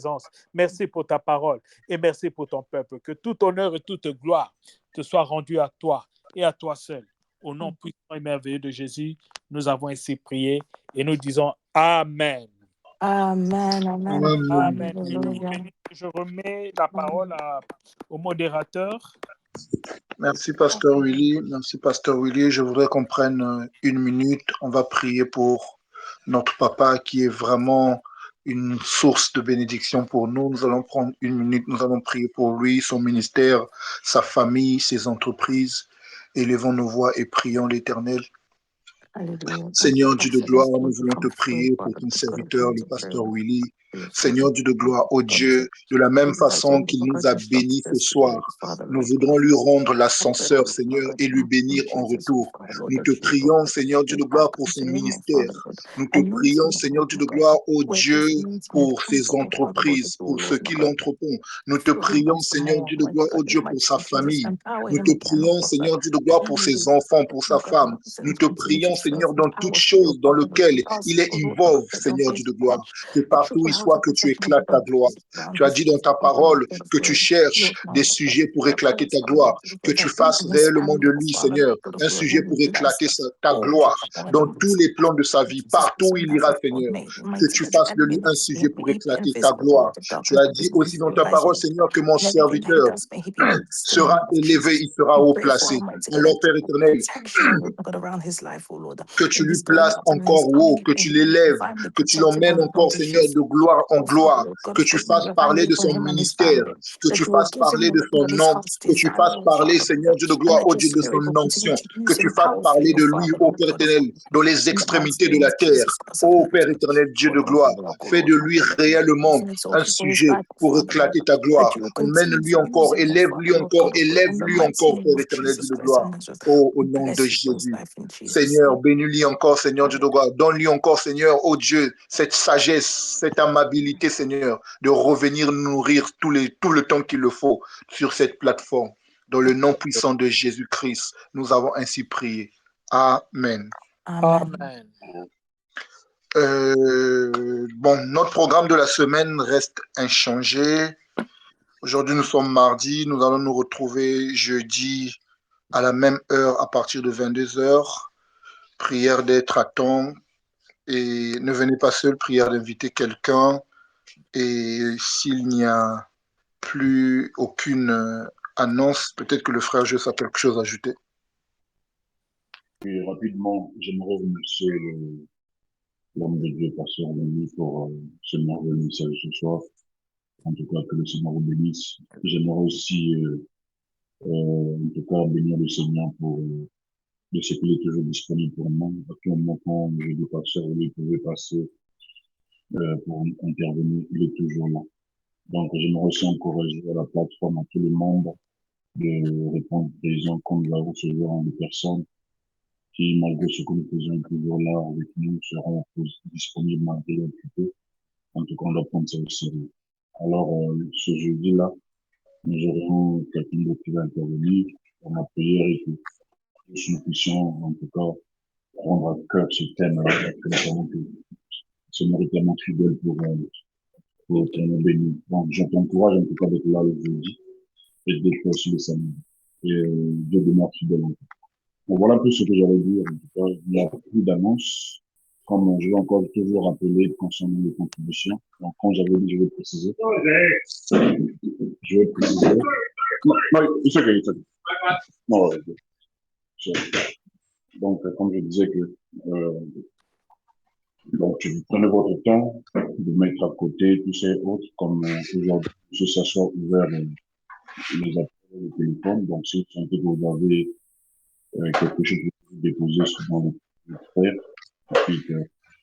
présence. Merci pour ta parole et merci pour ton peuple. Que tout honneur et toute gloire te soit rendu à toi et à toi seul. Au nom puissant et merveilleux de Jésus, nous avons ainsi prié et nous disons Amen. Amen. Amen. Amen. Alléluia. Je remets la parole au modérateur. Merci, Pasteur Willy. Merci, Pasteur Willy. Je voudrais qu'on prenne une minute. On va prier pour notre papa qui est vraiment une source de bénédiction pour nous. Nous allons prendre une minute. Nous allons prier pour lui, son ministère, sa famille, ses entreprises. Élevons nos voix et prions l'Éternel. Seigneur Dieu de gloire, nous voulons te prier pour ton serviteur, le pasteur Willy. Seigneur Dieu de gloire, ô Dieu, de la même façon qu'il nous a bénis ce soir, nous voudrons lui rendre l'ascenseur, Seigneur, et lui bénir en retour. Nous te prions, Seigneur Dieu de gloire, pour son ministère. Nous te prions, Seigneur Dieu de gloire, ô Dieu, pour ses entreprises, pour ceux qui l'entrepont. Nous te prions, Seigneur Dieu de gloire, ô Dieu, pour sa famille. Nous te prions, Seigneur Dieu de gloire, pour ses enfants, pour sa femme. Nous te prions, Seigneur, dans toutes choses dans lesquelles il est involve, Seigneur Dieu de gloire. Que partout où il soit, que tu éclates ta gloire. Tu as dit dans ta parole que tu cherches des sujets pour éclater ta gloire. Que tu fasses réellement de lui, Seigneur, un sujet pour éclater ta gloire dans tous les plans de sa vie, partout où il ira, Seigneur. Que tu fasses de lui un sujet pour éclater ta gloire. Tu as dit aussi dans ta parole, Seigneur, que mon serviteur sera élevé, il sera haut placé. Alors, Père éternel, que tu lui places encore haut, que tu l'élèves, que tu l'emmènes encore, Seigneur, de gloire en gloire, que tu fasses parler de son ministère, que tu fasses parler de son nom, que tu fasses parler, Seigneur Dieu de gloire, au Dieu de son onction, que tu fasses parler de lui, ô Père éternel, dans les extrémités de la terre. Ô Père éternel, Dieu de gloire, fais de lui réellement un sujet pour éclater ta gloire. Emmène-lui encore, élève-lui encore, Père éternel, Dieu de gloire. Oh, au nom de Jésus. Seigneur, bénis-lui encore, Seigneur Dieu de gloire. Donne-lui encore, Seigneur, oh Dieu, cette sagesse, cette amabilité, Seigneur, de revenir nourrir tout le temps qu'il le faut sur cette plateforme. Dans le nom puissant de Jésus-Christ, nous avons ainsi prié. Amen. Amen. Notre programme de la semaine reste inchangé. Aujourd'hui, nous sommes mardi. Nous allons nous retrouver jeudi à la même heure à partir de 22h. Prière d'être à temps. Et ne venez pas seul, prière d'inviter quelqu'un. Et s'il n'y a plus aucune annonce, peut-être que le frère Jeux a quelque chose à ajouter. Et rapidement, j'aimerais remercier l'homme de Dieu, pasteur Denis, pour ce merveilleux message ce soir. En tout cas, que le Seigneur vous bénisse. J'aimerais aussi, en tout cas, bénir le Seigneur pour de ce qu'il est toujours disponible pour nous. À tout moment, quand je dis pasteur, vous pouvez passer pour intervenir, il est toujours là. Donc, j'aimerais aussi encourager à la plateforme, à tous les membres, de répondre présent comme nous avons recevoir des personnes qui, malgré ce que nous faisons toujours là avec nous, seront disponibles malgré l'occupé. En tout cas, on doit prendre ça au sérieux. Alors, ce jeudi-là, nous aurons quelqu'un d'autre qui va intervenir pour ma prière et que nous puissions, en tout cas, prendre à cœur ce thème-là, parce que nous savons que ce Seigneur est tellement fidèle pour nous bénir. Donc, je t'encourage en tout cas d'être là le jeudi et d'être aussi le samedi. Et Dieu demeure fidèle en tout cas. Bon, voilà un peu ce que j'allais dire. En tout cas, il n'y a plus d'annonces. Comme je vais encore toujours rappeler concernant les contributions. Donc, quand j'avais dit, je vais préciser. Je vais préciser. Non, it's okay, it's okay. Non, donc, comme je disais que, donc, prenez votre temps de mettre à côté tous ces autres, comme aujourd'hui, que ça soit ouvert les appels, le téléphone. Donc, si vous sentez que vous avez quelque chose que vous déposer souvent votre frère, et puis que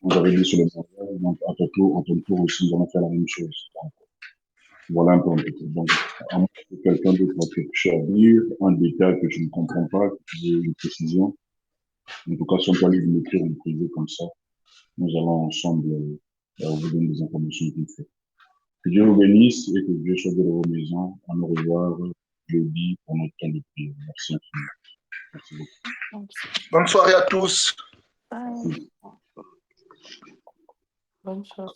vous avez mis sur le modèle, donc à ton tour aussi, nous allons faire la même chose. Donc, voilà un peu en tout. Donc, à moins que quelqu'un d'autre a quelque chose à dire, un détail que je ne comprends pas, une précision. En tout cas, si on peut aller vous l'écrire en privé comme ça, nous allons ensemble vous donner des informations qu'il faut. Que Dieu vous bénisse et que Dieu soit de vos maisons. À nous revoir jeudi pour notre temps de prière. Merci infiniment. Merci beaucoup. Bonne soirée à tous. Bye. Bonne soirée.